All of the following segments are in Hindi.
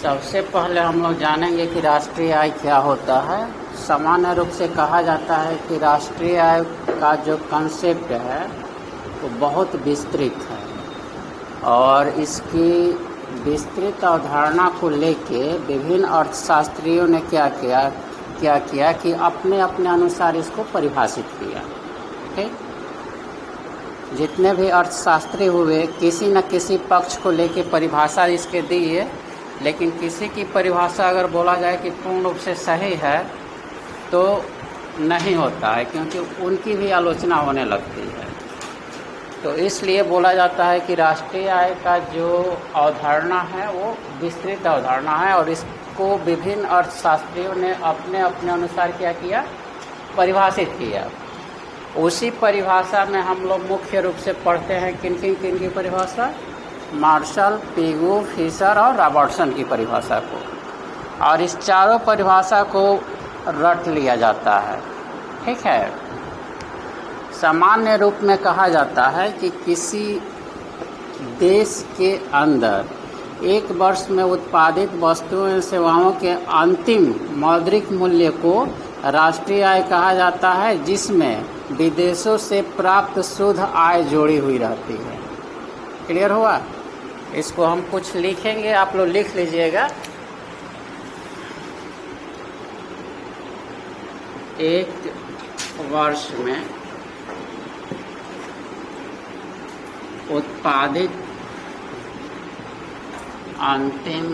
सबसे पहले हम लोग जानेंगे कि राष्ट्रीय आय क्या होता है। सामान्य रूप से कहा जाता है कि राष्ट्रीय आय का जो कंसेप्ट है वो बहुत विस्तृत है और इसकी विस्तृत अवधारणा को लेके विभिन्न अर्थशास्त्रियों ने क्या किया कि अपने अपने अनुसार इसको परिभाषित किया। ठीक, जितने भी अर्थशास्त्री हुए किसी न किसी पक्ष को लेके परिभाषा इसके दी है, लेकिन किसी की परिभाषा अगर बोला जाए कि पूर्ण रूप से सही है तो नहीं होता है, क्योंकि उनकी भी आलोचना होने लगती है। तो इसलिए बोला जाता है कि राष्ट्रीय आय का जो अवधारणा है वो विस्तृत अवधारणा है और इसको विभिन्न अर्थशास्त्रियों ने अपने अपने अनुसार क्या किया, परिभाषित किया। उसी परिभाषा में हम लोग मुख्य रूप से पढ़ते हैं किन की परिभाषा, मार्शल, पिगू, फिशर और रॉबर्टसन की परिभाषा को, और इस चारों परिभाषा को रट लिया जाता है। ठीक है, सामान्य रूप में कहा जाता है कि किसी देश के अंदर एक वर्ष में उत्पादित वस्तुओं एवं सेवाओं के अंतिम मौद्रिक मूल्य को राष्ट्रीय आय कहा जाता है, जिसमें विदेशों से प्राप्त शुद्ध आय जोड़ी हुई रहती है। क्लियर हुआ? इसको हम कुछ लिखेंगे, आप लोग लिख लीजिएगा। एक वर्ष में उत्पादित अंतिम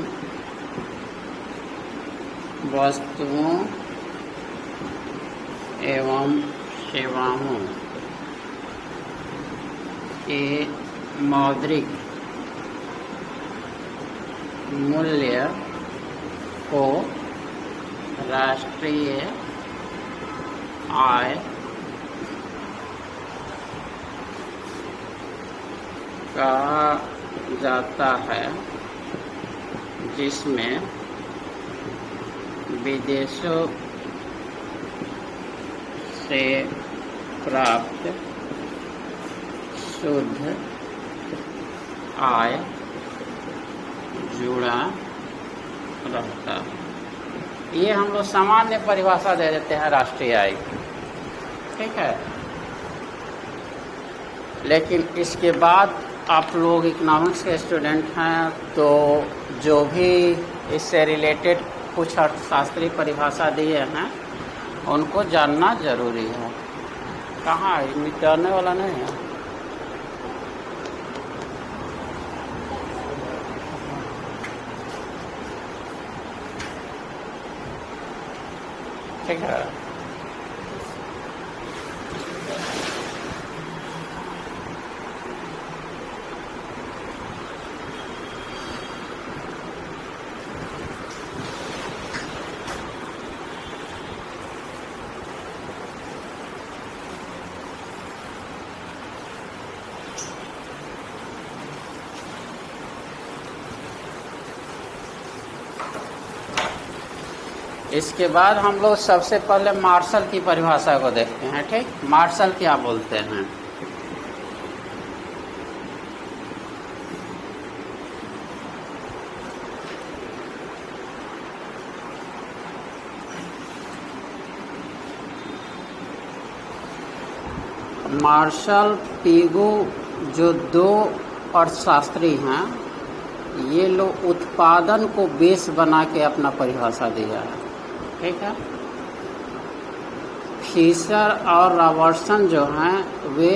वस्तुओं एवं सेवाओं के मौद्रिक मूल्य को राष्ट्रीय आय कहा जाता है, जिसमें विदेशों से प्राप्त शुद्ध आय जुड़ा रहता है। ये हम लोग सामान्य परिभाषा दे देते हैं राष्ट्रीय आय की। ठीक है, लेकिन इसके बाद आप लोग इकोनॉमिक्स के स्टूडेंट हैं तो जो भी इससे रिलेटेड कुछ अर्थशास्त्री परिभाषा दिए हैं उनको जानना जरूरी है। कहाँ मिटाने वाला नहीं है। ठीक है, इसके बाद हम लोग सबसे पहले मार्शल की परिभाषा को देखते हैं। ठीक, मार्शल क्या बोलते हैं? मार्शल, पिगू जो दो अर्थशास्त्री हैं, ये लोग उत्पादन को बेस बना के अपना परिभाषा दिया है। ठीक है, फिशर और रॉबर्टसन जो हैं वे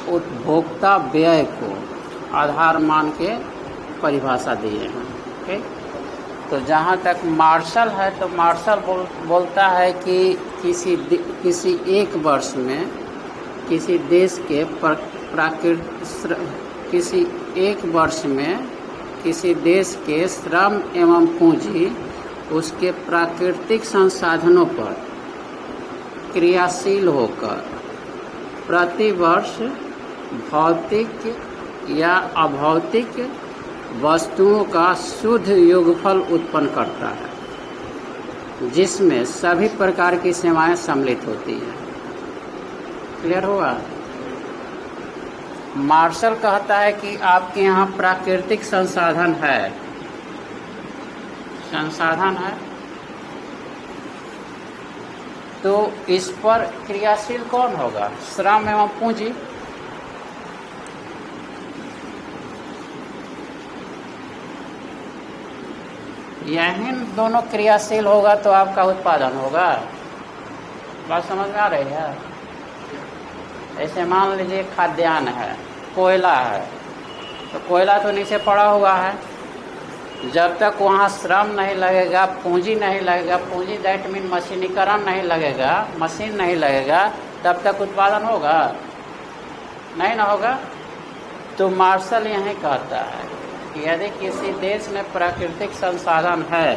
उपभोक्ता व्यय को आधार मान के परिभाषा दिए हैं। ठीक, तो जहाँ तक मार्शल है तो मार्शल बोलता है कि किसी एक वर्ष में किसी देश के किसी एक वर्ष में किसी देश के श्रम एवं पूंजी उसके प्राकृतिक संसाधनों पर क्रियाशील होकर प्रति वर्ष भौतिक या अभौतिक वस्तुओं का शुद्ध योगफल उत्पन्न करता है, जिसमें सभी प्रकार की सेवाएं सम्मिलित होती हैं। क्लियर हुआ? मार्शल कहता है कि आपके यहाँ प्राकृतिक संसाधन है, संसाधन है। तो इस पर क्रियाशील कौन होगा? श्रम एवं पूंजी। यही दोनों क्रियाशील होगा तो आपका उत्पादन होगा। बात समझ में आ रही है? ऐसे मान लीजिए खाद्यान्न है, कोयला है, तो कोयला तो नीचे पड़ा हुआ है। जब तक वहाँ श्रम नहीं लगेगा, पूंजी नहीं लगेगा, पूंजी दैट मीन मशीनीकरण नहीं लगेगा, मशीन नहीं लगेगा, तब तक उत्पादन होगा नहीं ना होगा। तो मार्शल यही कहता है कि यदि किसी देश में प्राकृतिक संसाधन है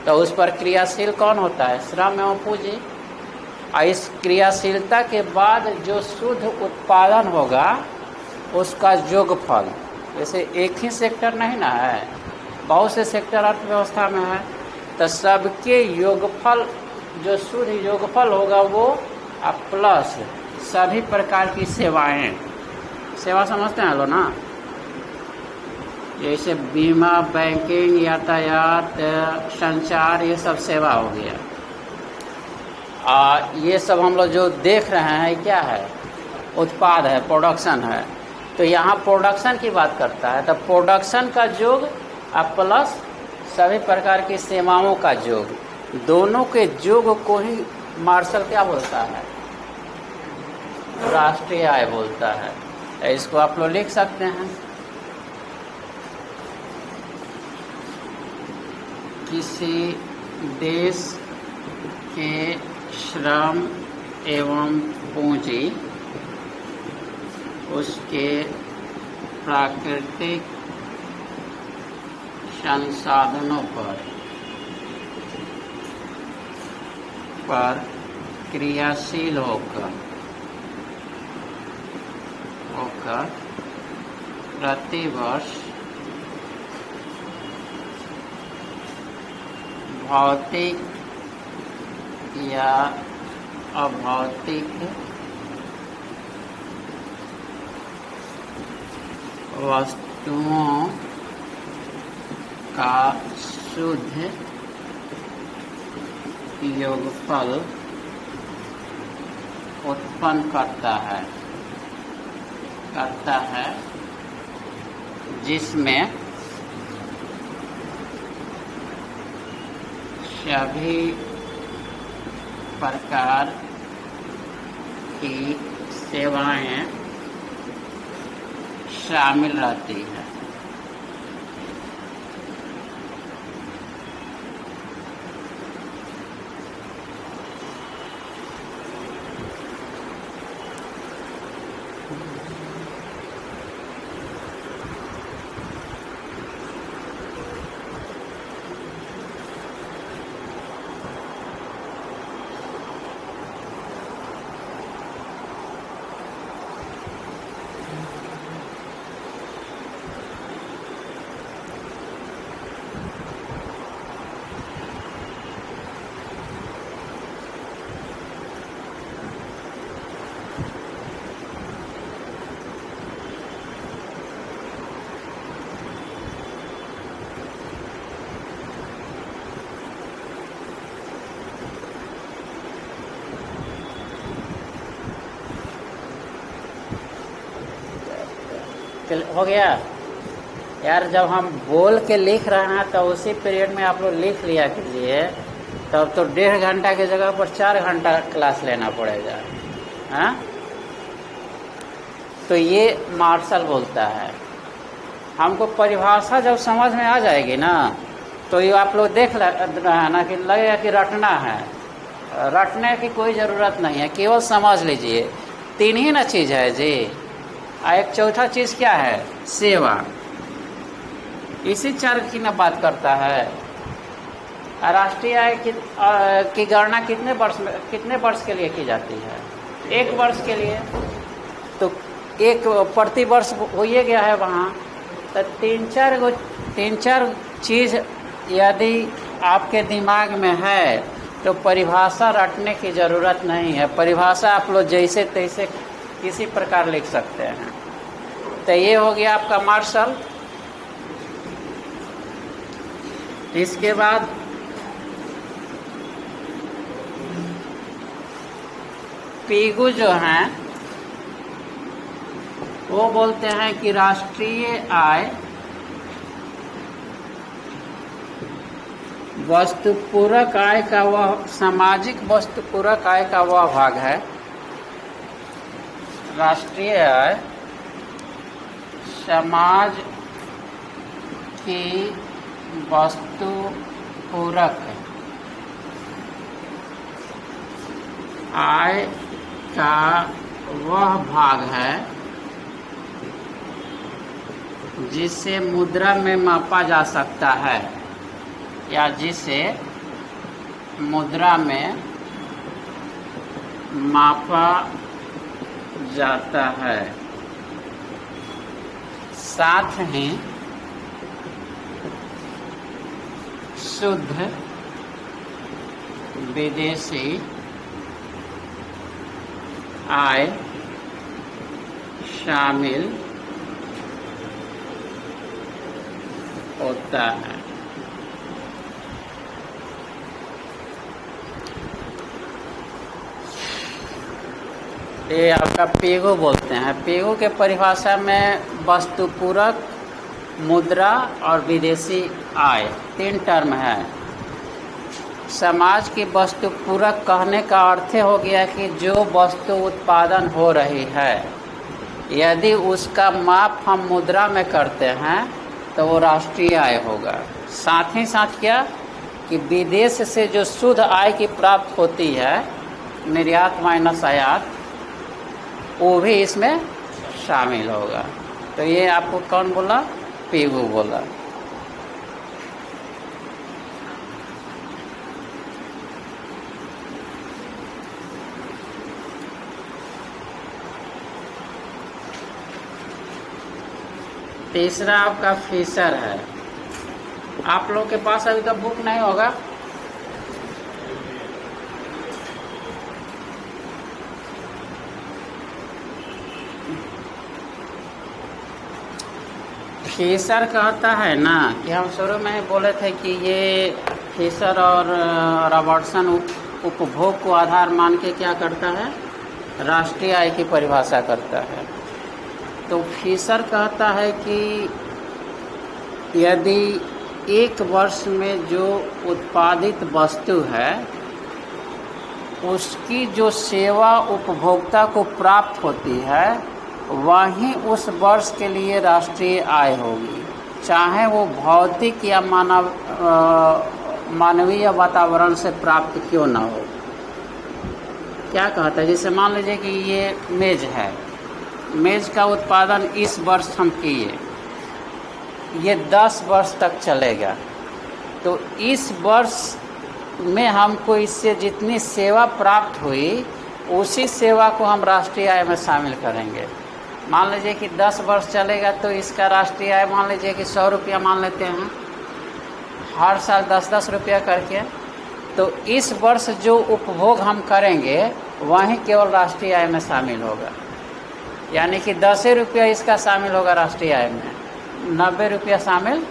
तो उस पर क्रियाशील कौन होता है? श्रम एवं पूंजी। और इस क्रियाशीलता के बाद जो शुद्ध उत्पादन होगा उसका योगफल, जैसे एक ही सेक्टर नहीं ना है, बहुत से सेक्टर अर्थव्यवस्था में है, तो सबके योगफल, जो शुद्ध योगफल होगा वो प्लस सभी प्रकार की सेवाएं। सेवा समझते हैं लो ना, जैसे बीमा, बैंकिंग, यातायात, संचार, ये सब सेवा हो गया। ये सब हम लोग जो देख रहे हैं क्या है? उत्पाद है, प्रोडक्शन है। तो यहाँ प्रोडक्शन की बात करता है, तो प्रोडक्शन का योग प्लस सभी प्रकार की सेवाओं का योग, दोनों के योग को ही मार्शल क्या बोलता है? राष्ट्रीय आय बोलता है। तो इसको आप लोग लिख सकते हैं। किसी देश के श्रम एवं पूंजी उसके प्राकृतिक संसाधनों पर क्रियाशील होकर प्रतिवर्ष भौतिक या अभौतिक वस्तुओं का शुद्ध योगफल उत्पन्न करता है जिसमें सभी प्रकार की सेवाएं शामिल रहती हैं। हो गया यार। जब हम बोल के लिख रहे हैं तो उसी पीरियड में आप लोग लिख लिया कीजिए, तब तो 1.5 घंटा की जगह पर 4 घंटा क्लास लेना पड़ेगा। हाँ, तो ये मार्शल बोलता है। हमको परिभाषा जब समझ में आ जाएगी ना, तो ये आप लोग देख रहे हैं ना कि लगेगा कि रटना है। रटने की कोई ज़रूरत नहीं है, केवल समझ लीजिए। 3 ही ना चीज़ है जी। एक चौथा चीज़ क्या है? सेवा। इसी 4 की ना बात करता है। राष्ट्रीय आय की गणना कितने वर्ष के लिए की जाती है? 1 वर्ष के लिए। तो 1 प्रति वर्ष हो ही गया है वहाँ। तो 3-4 चीज़ यदि आपके दिमाग में है तो परिभाषा रटने की ज़रूरत नहीं है। परिभाषा आप लोग जैसे तैसे किसी प्रकार लिख सकते हैं। तो ये हो गया आपका मार्शल। इसके बाद पीगू जो हैं वो बोलते हैं कि राष्ट्रीय आय वस्तुपूरक आय का वह सामाजिक वस्तुपूरक आय का वह भाग है। राष्ट्रीय आय समाज की वस्तुपूरक आय का वह भाग है जिसे मुद्रा में मापा जा सकता है या जिसे मुद्रा में मापा जाता है। साथ ही शुद्ध विदेशी आय शामिल होता है। ये आपका पीगू बोलते हैं। पीगू के परिभाषा में वस्तुपूरक, मुद्रा और विदेशी आय 3 टर्म है। समाज की वस्तुपूरक कहने का अर्थ हो गया कि जो वस्तु उत्पादन हो रही है यदि उसका माप हम मुद्रा में करते हैं तो वो राष्ट्रीय आय होगा। साथ ही साथ क्या कि विदेश से जो शुद्ध आय की प्राप्त होती है, निर्यात माइनस आयात, वो भी इसमें शामिल होगा। तो ये आपको कौन बोला? पीगू बोला। तीसरा आपका फिशर है। आप लोग के पास अभी तक बुक नहीं होगा। फिशर कहता है ना कि हम शुरू में ही बोले थे कि ये फिशर और रॉबर्टसन उपभोग को आधार मान के क्या करता है? राष्ट्रीय आय की परिभाषा करता है। तो फिशर कहता है कि यदि एक वर्ष में जो उत्पादित वस्तु है उसकी जो सेवा उपभोक्ता को प्राप्त होती है वहीं उस वर्ष के लिए राष्ट्रीय आय होगी, चाहे वो भौतिक या मानवीय वातावरण से प्राप्त क्यों ना हो। क्या कहता है? जैसे मान लीजिए कि ये मेज है, मेज का उत्पादन इस वर्ष हम किए, ये 10 वर्ष तक चलेगा। तो इस वर्ष में हमको इससे जितनी सेवा प्राप्त हुई उसी सेवा को हम राष्ट्रीय आय में शामिल करेंगे। मान लीजिए कि 10 वर्ष चलेगा तो इसका राष्ट्रीय आय मान लीजिए कि 100 रुपया मान लेते हैं, हर साल 10-10 रुपया करके। तो इस वर्ष जो उपभोग हम करेंगे वहीं केवल राष्ट्रीय आय में शामिल होगा, यानी कि 10 रुपया इसका शामिल होगा राष्ट्रीय आय में, 90 रुपया शामिल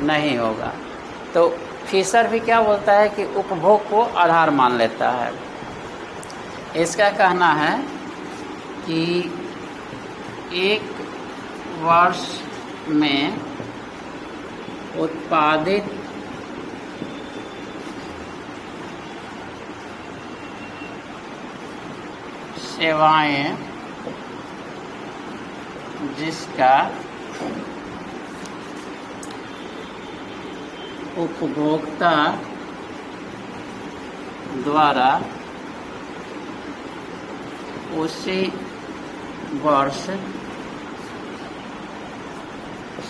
नहीं होगा। तो फिशर भी क्या बोलता है कि उपभोग को आधार मान लेता है। इसका कहना है कि एक वर्ष में उत्पादित सेवाएं जिसका उपभोक्ता द्वारा उसी वर्ष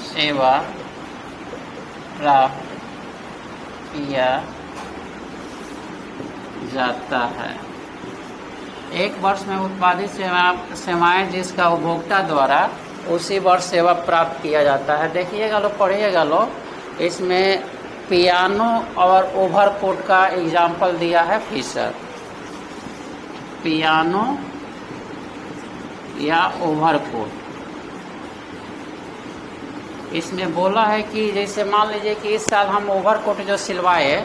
सेवा प्राप्त किया जाता है। एक वर्ष में उत्पादित सेवाएं जिसका उपभोक्ता द्वारा उसी वर्ष सेवा प्राप्त किया जाता है। देखिएगा लो, पढ़िएगा लो, इसमें पियानो और ओवरकोट का एग्जाम्पल दिया है फिशर। पियानो या ओवरकोट, इसमें बोला है कि जैसे मान लीजिए कि इस साल हम ओवरकोट जो सिलवाए,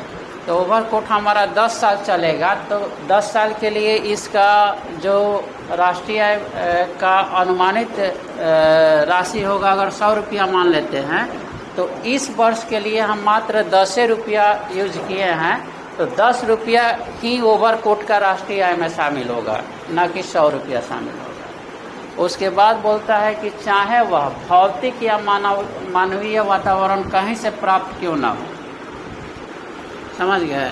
तो ओवरकोट हमारा 10 साल चलेगा, तो 10 साल के लिए इसका जो राष्ट्रीय आय का अनुमानित राशि होगा, अगर 100 रुपया मान लेते हैं, तो इस वर्ष के लिए हम मात्र 10 रुपया यूज किए हैं, तो 10 रुपया ही ओवरकोट का राष्ट्रीय आय में शामिल होगा, न कि 100 रुपया शामिल होगा। उसके बाद बोलता है कि चाहे वह भौतिक या मानवीय वातावरण कहीं से प्राप्त क्यों ना हो। समझ गए?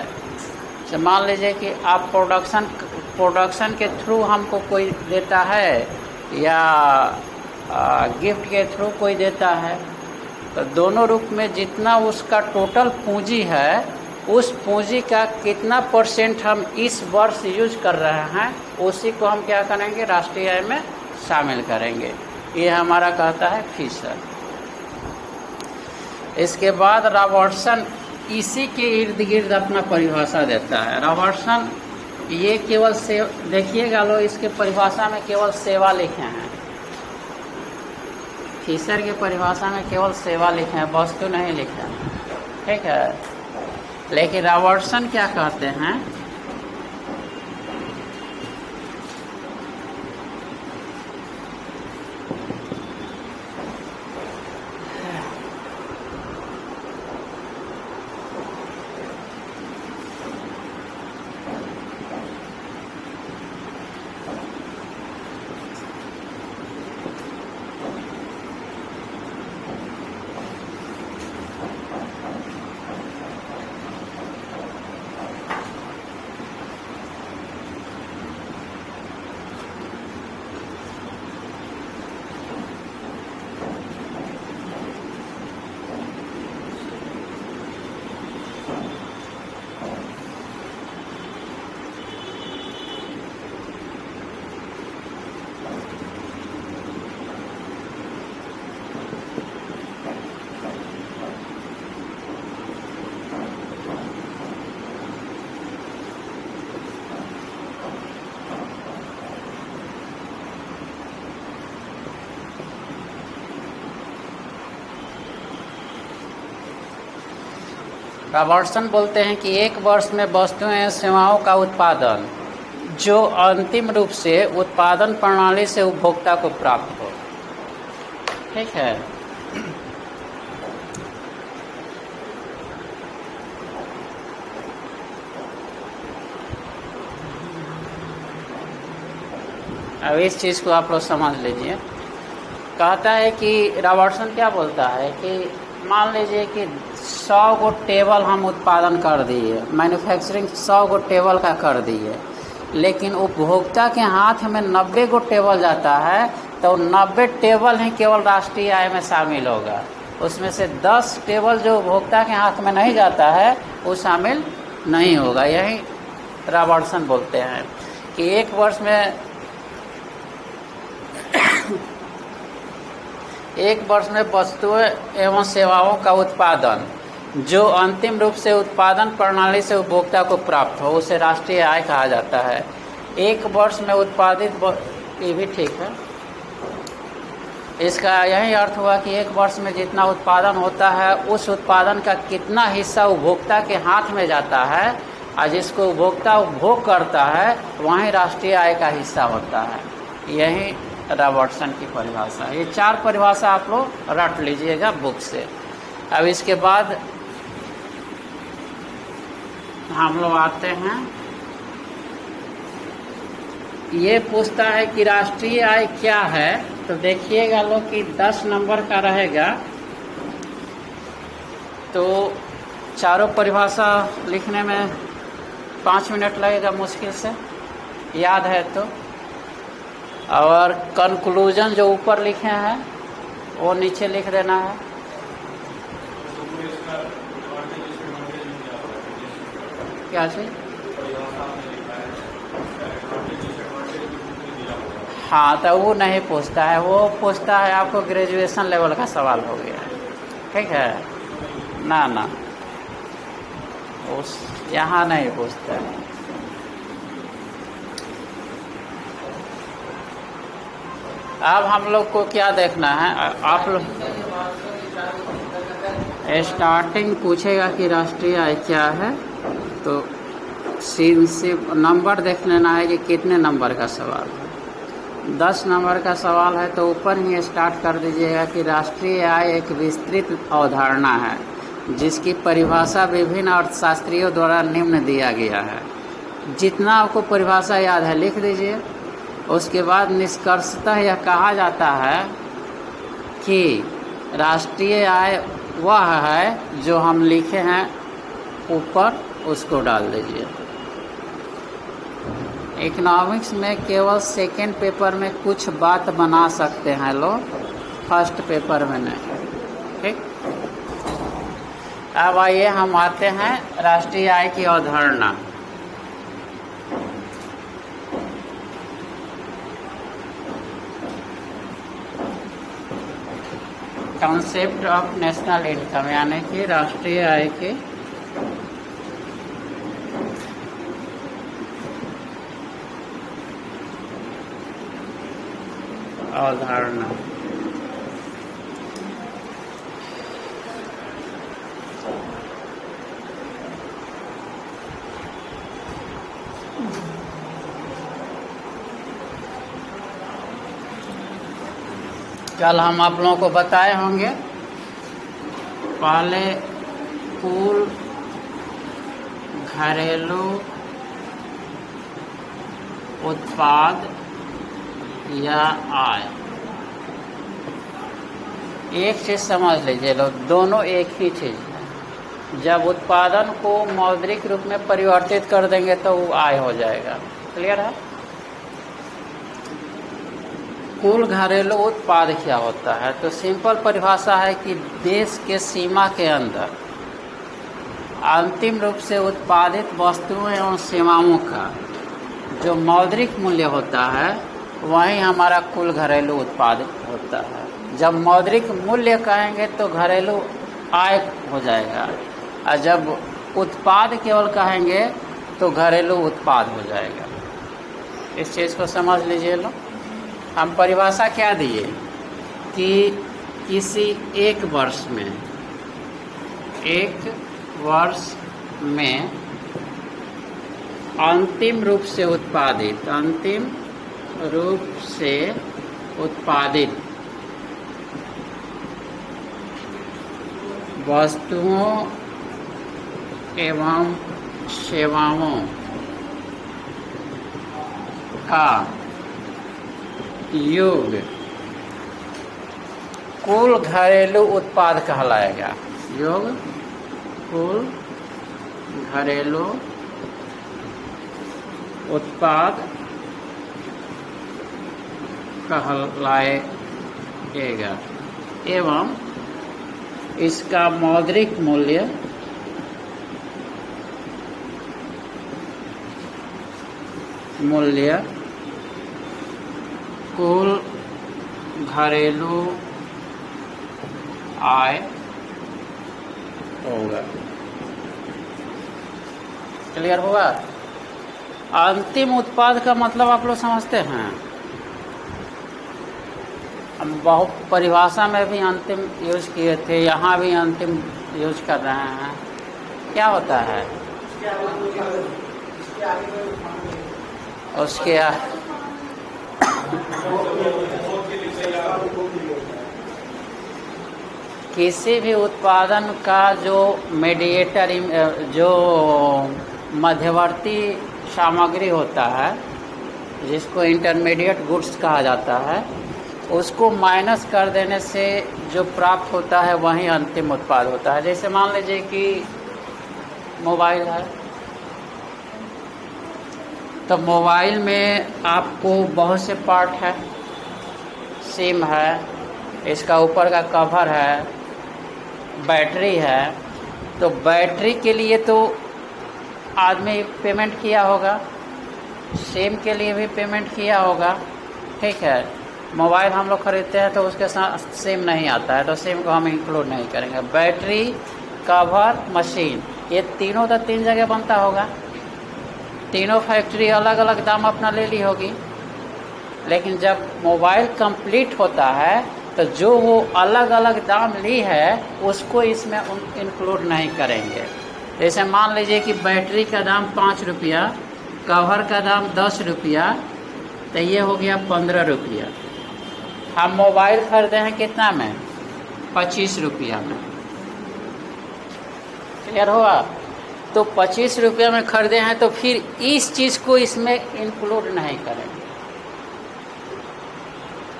तो मान लीजिए कि आप प्रोडक्शन के थ्रू हमको कोई देता है या गिफ्ट के थ्रू कोई देता है, तो दोनों रूप में जितना उसका टोटल पूंजी है, उस पूंजी का कितना % हम इस वर्ष यूज कर रहे हैं, उसी को हम क्या करेंगे, राष्ट्रीय आय में शामिल करेंगे। ये हमारा कहता है फिशर। इसके बाद रॉबर्टसन इसी के इर्द गिर्द अपना परिभाषा देता है। रॉबर्टसन ये केवल देखिएगा लो, इसके परिभाषा में केवल सेवा लिखे हैं। फिशर की परिभाषा में केवल सेवा लिखे हैं, वस्तु नहीं लिखे हैं, ठीक है। लेकिन रॉबर्टसन क्या कहते हैं, रॉबर्टसन बोलते हैं कि एक वर्ष में वस्तुएं या सेवाओं का उत्पादन जो अंतिम रूप से उत्पादन प्रणाली से उपभोक्ता को प्राप्त हो, ठीक है। अब इस चीज़ को आप लोग समझ लीजिए। कहता है कि रॉबर्टसन क्या बोलता है कि मान लीजिए कि 100 गो टेबल हम उत्पादन कर दिए, मैन्युफैक्चरिंग 100 गो टेबल का कर दिए, लेकिन उपभोक्ता के हाथ में 90 गो टेबल जाता है, तो 90 टेबल ही केवल राष्ट्रीय आय में शामिल होगा। उसमें से 10 टेबल जो उपभोक्ता के हाथ में नहीं जाता है, वो शामिल नहीं होगा। यही रॉबर्टसन बोलते हैं कि एक वर्ष में वस्तुएं एवं सेवाओं का उत्पादन जो अंतिम रूप से उत्पादन प्रणाली से उपभोक्ता को प्राप्त हो, उसे राष्ट्रीय आय कहा जाता है। एक वर्ष में उत्पादित, ये भी ठीक है, इसका यही अर्थ हुआ कि एक वर्ष में जितना उत्पादन होता है, उस उत्पादन का कितना हिस्सा उपभोक्ता के हाथ में जाता है और जिसको उपभोक्ता उपभोग करता है, वहीं राष्ट्रीय आय का हिस्सा होता है। यही रॉबर्टसन की परिभाषा। ये 4 परिभाषा आप लोग रट लीजिएगा बुक से। अब इसके बाद हम लोग आते हैं, ये पूछता है कि राष्ट्रीय आय क्या है। तो देखिएगा लोग कि 10 नंबर का रहेगा, तो चारों परिभाषा लिखने में 5 मिनट लगेगा मुश्किल से, याद है तो। और कंक्लूजन जो ऊपर लिखे हैं वो नीचे लिख देना है। क्या चीज? हाँ, तो वो नहीं पूछता है, वो पूछता है आपको ग्रेजुएशन लेवल का सवाल हो गया, ठीक है ना, उस यहाँ नहीं पूछता है। अब हम लोग को क्या देखना है, आप लोग स्टार्टिंग पूछेगा कि राष्ट्रीय आय क्या है, तो सीन से नंबर देख लेना है कि कितने नंबर का सवाल है। 10 नंबर का सवाल है तो ऊपर ही स्टार्ट कर दीजिएगा कि राष्ट्रीय आय एक विस्तृत अवधारणा है जिसकी परिभाषा विभिन्न अर्थशास्त्रियों द्वारा निम्न दिया गया है। जितना आपको परिभाषा याद है लिख दीजिए। उसके बाद निष्कर्षतः यह कहा जाता है कि राष्ट्रीय आय वह है जो हम लिखे हैं ऊपर, उसको डाल दीजिए। इकोनॉमिक्स में केवल सेकेंड पेपर में कुछ बात बना सकते हैं लोग, फर्स्ट पेपर में नहीं। ठीक, अब आइए हम आते हैं राष्ट्रीय आय की अवधारणा। कॉन्सेप्ट ऑफ नेशनल इनकम, यानी कि राष्ट्रीय आय की अवधारणा। कल हम आप लोगों को बताए होंगे, पहले कुल घरेलू उत्पाद या आय। एक चीज़ समझ लीजिए लोग, दोनों एक ही चीज़ है। जब उत्पादन को मौद्रिक रूप में परिवर्तित कर देंगे तो वो आय हो जाएगा। क्लियर है? कुल घरेलू उत्पाद क्या होता है? तो सिंपल परिभाषा है कि देश के सीमा के अंदर अंतिम रूप से उत्पादित वस्तुओं एवं सेवाओं का जो मौद्रिक मूल्य होता है वही हमारा कुल घरेलू उत्पाद होता है। जब मौद्रिक मूल्य कहेंगे तो घरेलू आय हो जाएगा, और जब उत्पाद केवल कहेंगे तो घरेलू उत्पाद हो जाएगा। इस चीज़ को समझ लीजिए लो। हम परिभाषा क्या दिए कि किसी एक वर्ष में अंतिम रूप से उत्पादित वस्तुओं एवं सेवाओं का योग कुल घरेलू उत्पाद कहलाएगा। योग कुल घरेलू उत्पाद कहलाएगा एवं इसका मौद्रिक मूल्य कुल घरेलू आय होगा। क्लियर होगा? अंतिम उत्पाद का मतलब आप लोग समझते हैं। हम बहुत परिभाषा में भी अंतिम यूज किए थे, यहाँ भी अंतिम यूज कर रहे हैं। क्या होता है उसके किसी भी उत्पादन का जो मीडिएटर, जो मध्यवर्ती सामग्री होता है जिसको इंटरमीडिएट गुड्स कहा जाता है, उसको माइनस कर देने से जो प्राप्त होता है वही अंतिम उत्पाद होता है। जैसे मान लीजिए कि मोबाइल है, तो मोबाइल में आपको बहुत से पार्ट है, सिम है, इसका ऊपर का कवर है, बैटरी है। तो बैटरी के लिए तो आदमी पेमेंट किया होगा, सिम के लिए भी पेमेंट किया होगा। ठीक है, मोबाइल हम लोग खरीदते हैं तो उसके साथ सिम नहीं आता है, तो सिम को हम इंक्लूड नहीं करेंगे। बैटरी, कवर, मशीन, ये तीनों तो 3 जगह बनता होगा। तीनों फैक्ट्री अलग अलग दाम अपना ले ली होगी, लेकिन जब मोबाइल कंप्लीट होता है तो जो वो अलग अलग दाम ली है उसको इसमें इंक्लूड नहीं करेंगे। जैसे मान लीजिए कि बैटरी का दाम 5 रुपया, कवर का दाम 10 रुपया, तो ये हो गया 15 रुपया। हम मोबाइल खरीदे हैं कितना में? 25 रुपया में। क्लियर हुआ? तो 25 रुपया में खरीदे हैं तो फिर इस चीज़ को इसमें इंक्लूड नहीं करेंगे,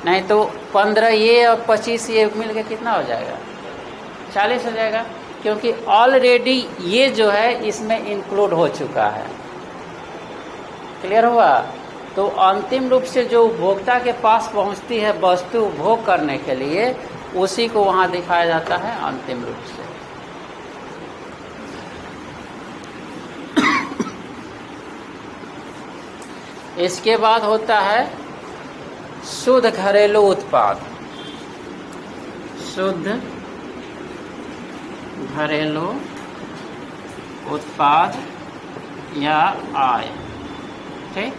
नहीं तो 15 ये और 25 ये मिल के कितना हो जाएगा? 40 हो जाएगा, क्योंकि ऑलरेडी ये जो है इसमें इंक्लूड हो चुका है। क्लियर हुआ? तो अंतिम रूप से जो उपभोक्ता के पास पहुंचती है वस्तु उपभोग करने के लिए, उसी को वहां दिखाया जाता है अंतिम रूप से। इसके बाद होता है शुद्ध घरेलू उत्पाद। शुद्ध घरेलू उत्पाद या आय। ठीक,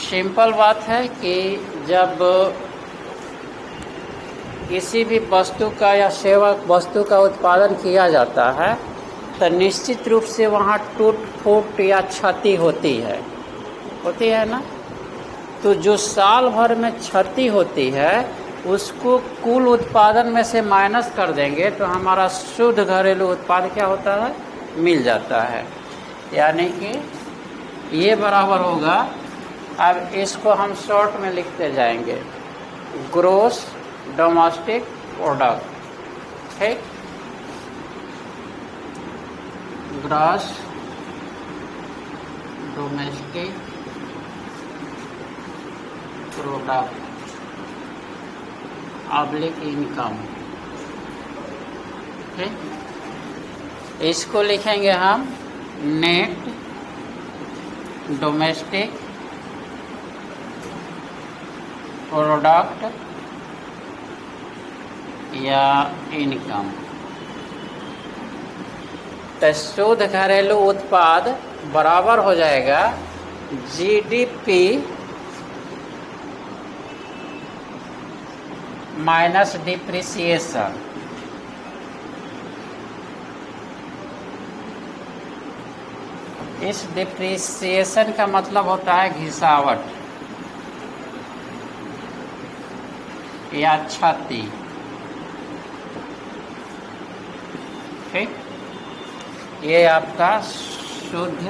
सिंपल बात है कि जब किसी भी वस्तु का या सेवा वस्तु का उत्पादन किया जाता है तो निश्चित रूप से वहाँ टूट फूट या क्षति होती है ना। तो जो साल भर में क्षति होती है उसको कुल उत्पादन में से माइनस कर देंगे तो हमारा शुद्ध घरेलू उत्पाद क्या होता है? मिल जाता है। यानी कि ये बराबर होगा, अब इसको हम शॉर्ट में लिखते जाएंगे, ग्रोस डोमेस्टिक प्रोडक्ट। ठीक, gross domestic product oblique income. ठीक, इसको लिखेंगे हम नेट डोमेस्टिक प्रोडक्ट या इनकम। तो शुद्ध घरेलू उत्पाद बराबर हो जाएगा जीडीपी माइनस डिप्रिसिएशन। इस डिप्रिसिएशन का मतलब होता है घिसावट या क्षति। ठीक, ये आपका शुद्ध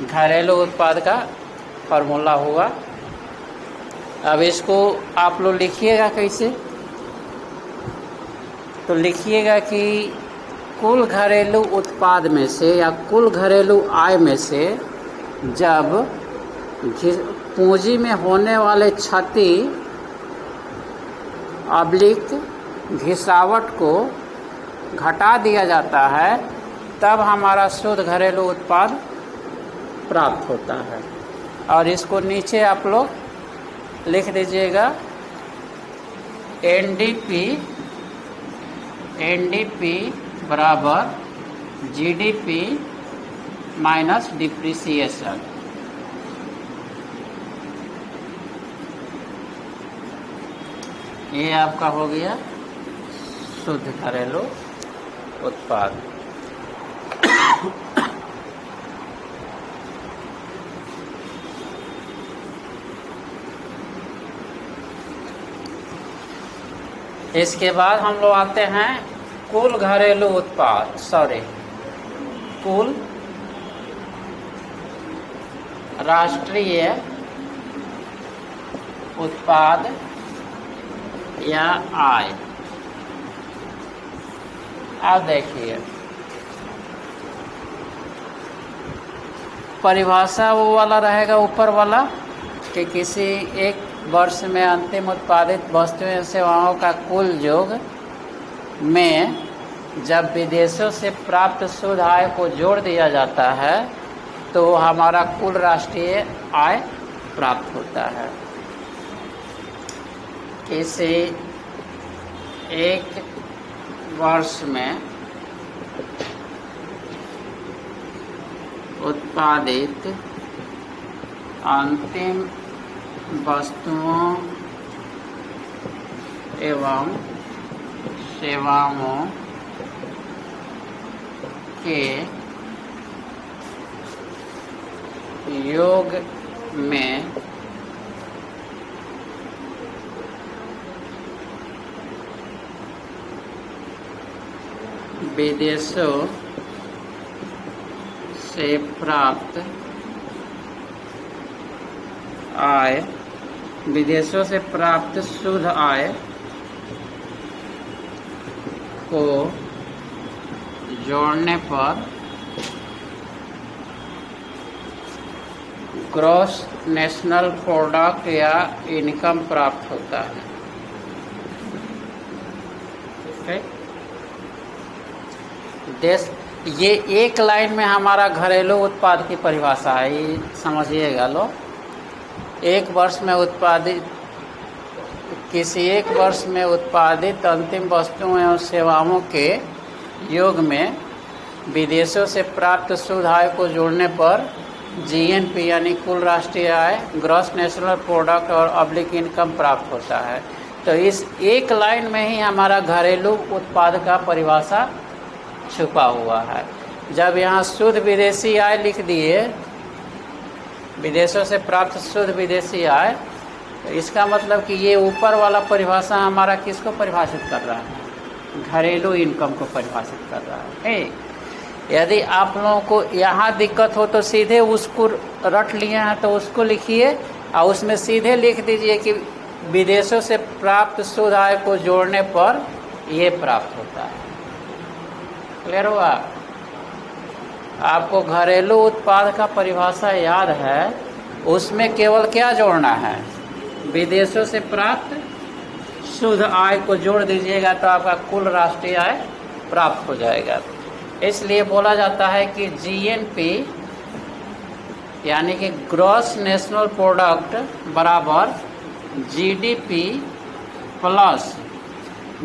घरेलू उत्पाद का फॉर्मूला हुआ। अब इसको आप लोग लिखिएगा कैसे? तो लिखिएगा कि कुल घरेलू उत्पाद में से या कुल घरेलू आय में से जब पूंजी में होने वाले क्षति ऑब्लिक घिसावट को घटा दिया जाता है तब हमारा शुद्ध घरेलू उत्पाद प्राप्त होता है। और इसको नीचे आप लोग लिख दीजिएगा एनडीपी बराबर जीडीपी माइनस डिप्रिसिएशन। ये आपका हो गया शुद्ध घरेलू उत्पाद। इसके बाद हम लोग आते हैं कुल घरेलू उत्पाद, कुल राष्ट्रीय उत्पाद या आय। आप देखिए परिभाषा वो वाला रहेगा ऊपर वाला कि किसी एक वर्ष में अंतिम उत्पादित वस्तुएं सेवाओं का कुल योग में जब विदेशों से प्राप्त शुद्ध आय को जोड़ दिया जाता है तो हमारा कुल राष्ट्रीय आय प्राप्त होता है। किसी एक वर्ष में उत्पादित अंतिम वस्तुओं एवं सेवाओं के योग में विदेशों से प्राप्त आय, विदेशों से प्राप्त शुद्ध आय को जोड़ने पर ग्रॉस नेशनल प्रोडक्ट या इनकम प्राप्त होता है। देश, ये एक लाइन में हमारा घरेलू उत्पाद की परिभाषा है, ये समझिएगा लो। एक वर्ष में उत्पादित, किसी एक वर्ष में उत्पादित अंतिम वस्तुओं एवं सेवाओं के योग में विदेशों से प्राप्त शुद्ध आय को जोड़ने पर जीएनपी यानी कुल राष्ट्रीय आय, ग्रॉस नेशनल प्रोडक्ट और ऑब्लिक इनकम प्राप्त होता है। तो इस एक लाइन में ही हमारा घरेलू उत्पाद का परिभाषा छुपा हुआ है। जब यहाँ शुद्ध विदेशी आय लिख दिए, विदेशों से प्राप्त शुद्ध विदेशी आय, तो इसका मतलब कि ये ऊपर वाला परिभाषा हमारा किसको परिभाषित कर रहा है? घरेलू इनकम को परिभाषित कर रहा है। यदि आप लोगों को यहाँ दिक्कत हो तो सीधे उसको रट लिए हैं तो उसको लिखिए और उसमें सीधे लिख दीजिए कि विदेशों से प्राप्त शुद्ध आय को जोड़ने पर ये प्राप्त होता है। क्लियर हुआ? आपको घरेलू उत्पाद का परिभाषा याद है, उसमें केवल क्या जोड़ना है? विदेशों से प्राप्त शुद्ध आय को जोड़ दीजिएगा तो आपका कुल राष्ट्रीय आय प्राप्त हो जाएगा। इसलिए बोला जाता है कि जीएनपी यानी कि ग्रॉस नेशनल प्रोडक्ट बराबर जीडीपी प्लस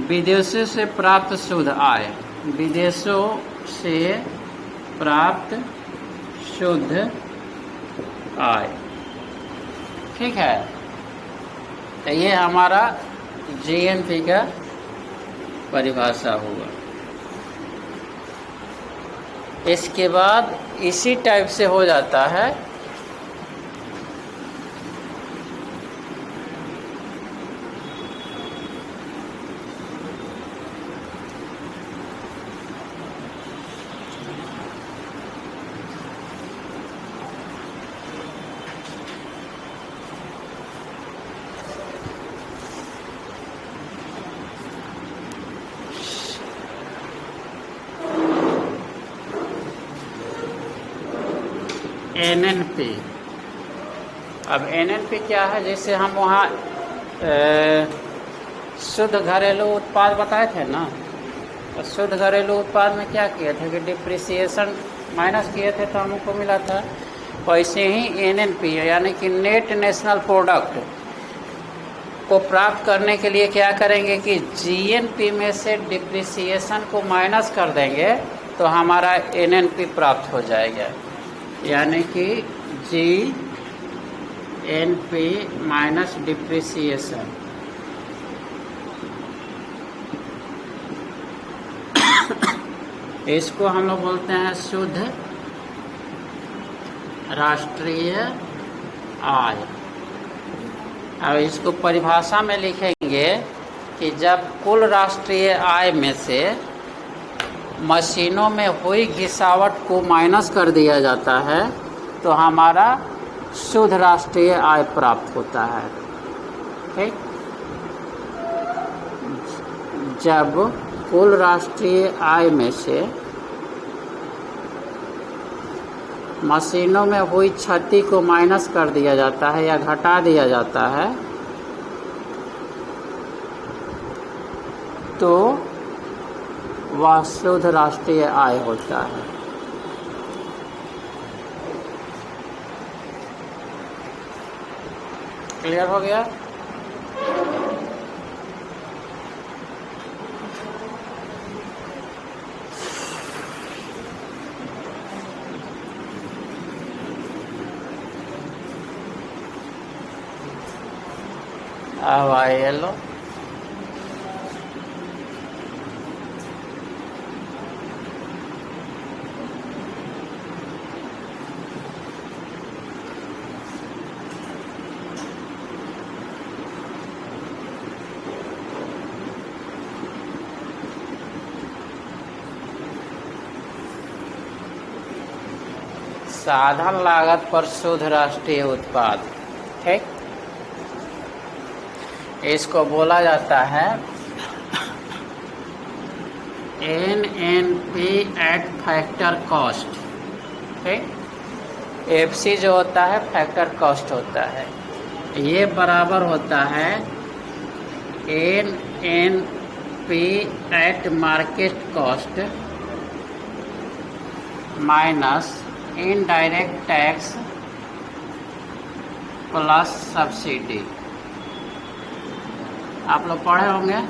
विदेशों से प्राप्त शुद्ध आय, विदेशों से प्राप्त शुद्ध आय। ठीक है, तो ये हमारा जीएनपी का परिभाषा हुआ। इसके बाद इसी टाइप से हो जाता है एनएनपी। अब एनएनपी क्या है? जैसे हम वहाँ शुद्ध घरेलू उत्पाद बताए थे ना, तो शुद्ध घरेलू उत्पाद में क्या किए थे कि डिप्रिसिएशन माइनस किए थे तो हमको मिला था। वैसे ही एनएनपी यानी कि नेट नेशनल प्रोडक्ट को प्राप्त करने के लिए क्या करेंगे कि जीएनपी में से डिप्रिसिएशन को माइनस कर देंगे तो हमारा एनएनपी प्राप्त हो जाएगा। यानी कि जीएनपी माइनस डिप्रिसिएशन। इसको हम लोग बोलते हैं शुद्ध राष्ट्रीय आय। अब इसको परिभाषा में लिखेंगे कि जब कुल राष्ट्रीय आय में से मशीनों में हुई घिसावट को माइनस कर दिया जाता है तो हमारा शुद्ध राष्ट्रीय आय प्राप्त होता है। ठीक, जब कुल राष्ट्रीय आय में से मशीनों में हुई क्षति को माइनस कर दिया जाता है या घटा दिया जाता है तो वह शुद्ध राष्ट्रीय आय होता है। क्लियर हो गया? अब आइए लो साधन लागत पर शुद्ध राष्ट्रीय उत्पाद, ठीक, इसको बोला जाता है NNP एट फैक्टर कॉस्ट, ठीक। FC जो होता है फैक्टर कॉस्ट होता है, ये बराबर होता है NNP eight market cost minus indirect tax plus subsidy. आप लोग पढ़े होंगे,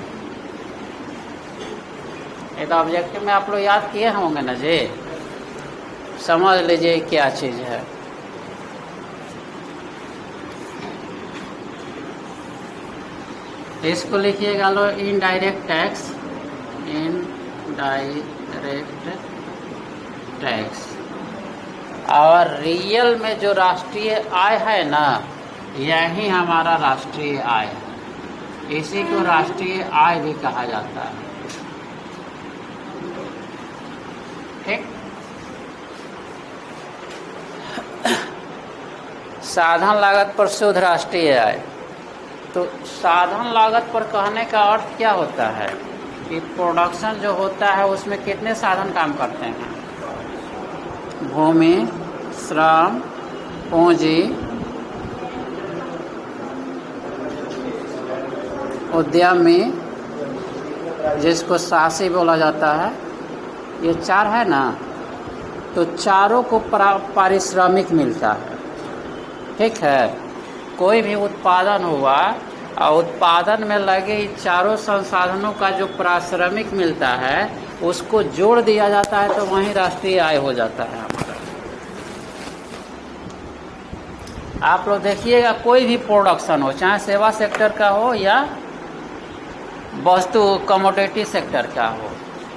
ये तो ऑब्जेक्टिव में आप लोग याद किए होंगे ना जी, समझ लीजिए क्या चीज़ है। इसको लिखिएगा लो इनडायरेक्ट टैक्स, इनडायरेक्ट टैक्स, और रियल में जो राष्ट्रीय आय है ना, यही हमारा राष्ट्रीय आय है, इसी को राष्ट्रीय आय भी कहा जाता है, ठीक। साधन लागत पर शुद्ध राष्ट्रीय आय, तो साधन लागत पर कहने का अर्थ क्या होता है कि प्रोडक्शन जो होता है उसमें कितने साधन काम करते हैं, भूमि, श्रम, पूंजी, उद्यमी जिसको सासी बोला जाता है, ये चार है ना, तो चारों को पारिश्रमिक मिलता है, ठीक है। कोई भी उत्पादन हुआ और उत्पादन में लगे इन चारों संसाधनों का जो पारिश्रमिक मिलता है उसको जोड़ दिया जाता है, तो वहीं राष्ट्रीय आय हो जाता है हमारा। आप लोग देखिएगा, कोई भी प्रोडक्शन हो, चाहे सेवा सेक्टर का हो या वस्तु कमोडिटी सेक्टर का हो,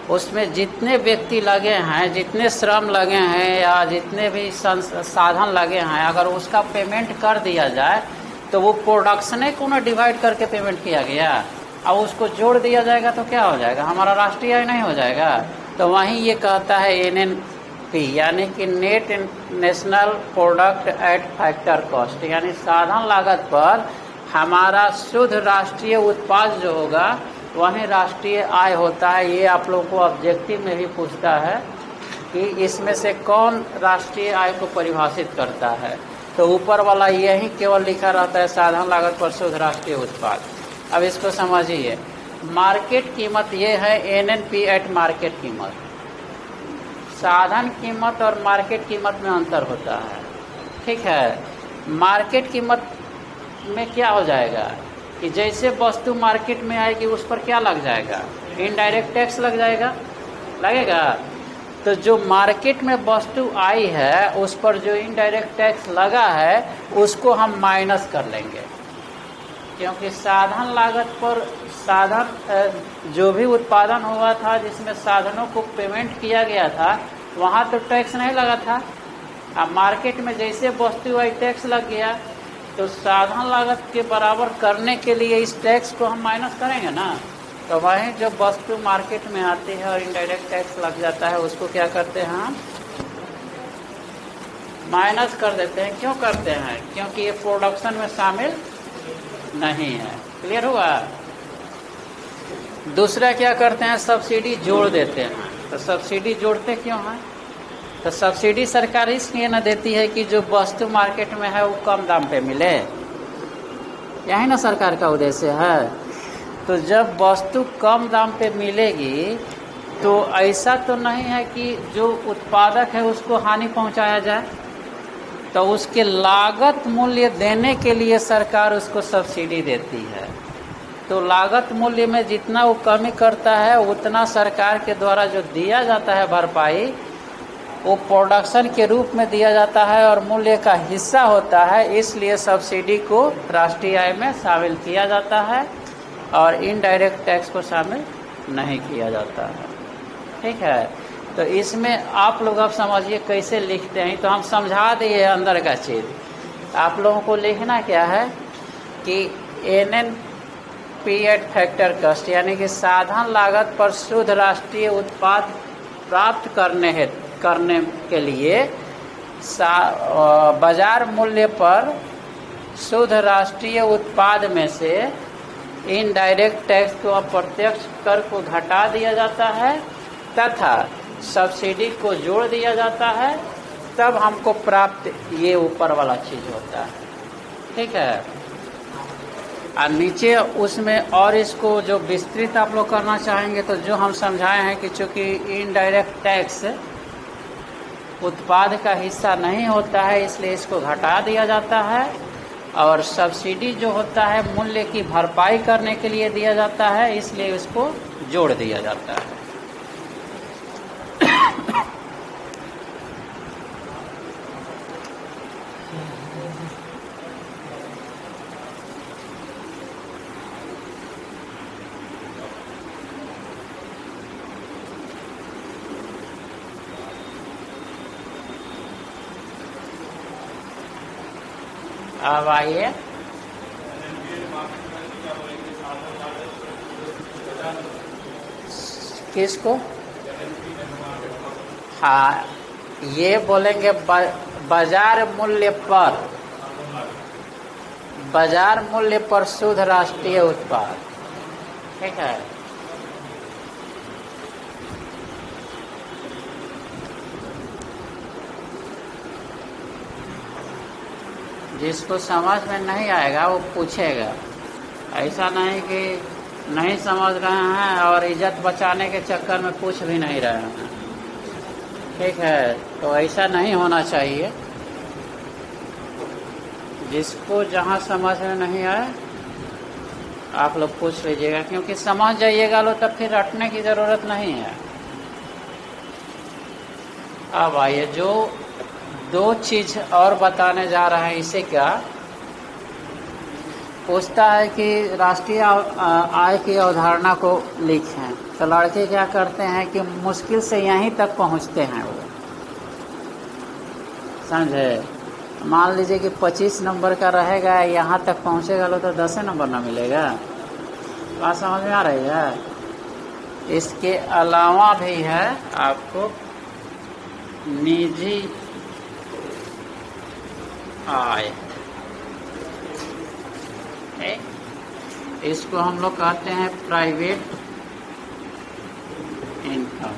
उसमें जितने व्यक्ति लगे हैं, जितने श्रम लगे हैं या जितने भी साधन लगे हैं, अगर उसका पेमेंट कर दिया जाए तो वो प्रोडक्शने को ना डिवाइड करके पेमेंट किया गया और उसको जोड़ दिया जाएगा तो क्या हो जाएगा, हमारा राष्ट्रीय आय नहीं हो जाएगा। तो वहीं ये कहता है NNP यानी कि net national product at factor cost, यानी साधन लागत पर हमारा शुद्ध राष्ट्रीय उत्पाद जो होगा वहीं राष्ट्रीय आय होता है। ये आप लोगों को ऑब्जेक्टिव में भी पूछता है कि इसमें से कौन राष्ट्रीय आय को परिभाषित करता है, तो ऊपर वाला यही केवल लिखा रहता है साधन लागत पर शुद्ध राष्ट्रीय उत्पाद। अब इसको समझिए, मार्केट कीमत ये है NNP एट मार्केट कीमत, साधन कीमत और मार्केट कीमत में अंतर होता है, ठीक है। मार्केट कीमत में क्या हो जाएगा कि जैसे वस्तु मार्केट में आएगी उस पर क्या लग जाएगा, इनडायरेक्ट टैक्स लग जाएगा, लगेगा। तो जो मार्केट में वस्तु आई है उस पर जो इनडायरेक्ट टैक्स लगा है उसको हम माइनस कर लेंगे, क्योंकि साधन लागत पर साधन जो भी उत्पादन हुआ था जिसमें साधनों को पेमेंट किया गया था वहाँ तो टैक्स नहीं लगा था। अब मार्केट में जैसे वस्तु आई टैक्स लग गया, तो साधन लागत के बराबर करने के लिए इस टैक्स को हम माइनस करेंगे ना। तो वहीं जो वस्तु मार्केट में आती है और इनडायरेक्ट टैक्स लग जाता है उसको क्या करते हैं हम, माइनस कर देते हैं। क्यों करते हैं, क्योंकि ये प्रोडक्शन में शामिल नहीं है। क्लियर हुआ। दूसरा क्या करते हैं, सब्सिडी जोड़ देते हैं। तो सब्सिडी जोड़ते क्यों हैं, तो सब्सिडी सरकार इसलिए न देती है कि जो वस्तु मार्केट में है वो कम दाम पे मिले, यही ना सरकार का उद्देश्य है। तो जब वस्तु कम दाम पे मिलेगी तो ऐसा तो नहीं है कि जो उत्पादक है उसको हानि पहुंचाया जाए, तो उसके लागत मूल्य देने के लिए सरकार उसको सब्सिडी देती है। तो लागत मूल्य में जितना वो कमी करता है उतना सरकार के द्वारा जो दिया जाता है भरपाई, वो प्रोडक्शन के रूप में दिया जाता है और मूल्य का हिस्सा होता है। इसलिए सब्सिडी को राष्ट्रीय आय में शामिल किया जाता है और इनडायरेक्ट टैक्स को शामिल नहीं किया जाता है। ठीक है, तो इसमें आप लोग अब समझिए कैसे लिखते हैं। तो हम समझा दिए अंदर का चीज़। आप लोगों को लिखना क्या है कि NNP एट फैक्टर कॉस्ट, यानी कि साधन लागत पर शुद्ध राष्ट्रीय उत्पाद प्राप्त करने के लिए बाजार मूल्य पर शुद्ध राष्ट्रीय उत्पाद में से इनडायरेक्ट टैक्स को अप्रत्यक्ष कर को घटा दिया जाता है तथा सब्सिडी को जोड़ दिया जाता है, तब हमको प्राप्त ये ऊपर वाला चीज होता है। ठीक है। और नीचे उसमें और इसको जो विस्तृत आप लोग करना चाहेंगे तो जो हम समझाए हैं कि चूंकि इनडायरेक्ट टैक्स उत्पाद का हिस्सा नहीं होता है इसलिए इसको घटा दिया जाता है, और सब्सिडी जो होता है मूल्य की भरपाई करने के लिए दिया जाता है इसलिए इसको जोड़ दिया जाता है। अब आइए किसको, हाँ ये बोलेंगे बाजार मूल्य पर शुद्ध राष्ट्रीय उत्पाद। ठीक है। जिसको समझ में नहीं आएगा वो पूछेगा, ऐसा नहीं कि नहीं समझ रहे हैं और इज्जत बचाने के चक्कर में पूछ भी नहीं रहे हैं। ठीक है, तो ऐसा नहीं होना चाहिए। जिसको जहाँ समझ में नहीं आए आप लोग पूछ लीजिएगा, क्योंकि समझ जाइएगा लो तब फिर रटने की ज़रूरत नहीं है। अब आइए जो दो चीज और बताने जा रहे हैं, इसे क्या पूछता है कि राष्ट्रीय आय की अवधारणा को लिखें, तो लड़के क्या करते हैं कि मुश्किल से यहीं तक पहुंचते हैं वो, समझे। मान लीजिए कि 25 नंबर का रहेगा, यहाँ तक पहुंचेगा लो तो 10 नंबर ना मिलेगा। बात समझ में आ रही है। इसके अलावा भी है आपको निजी आय, इसको हम लोग कहते हैं प्राइवेट इनकम।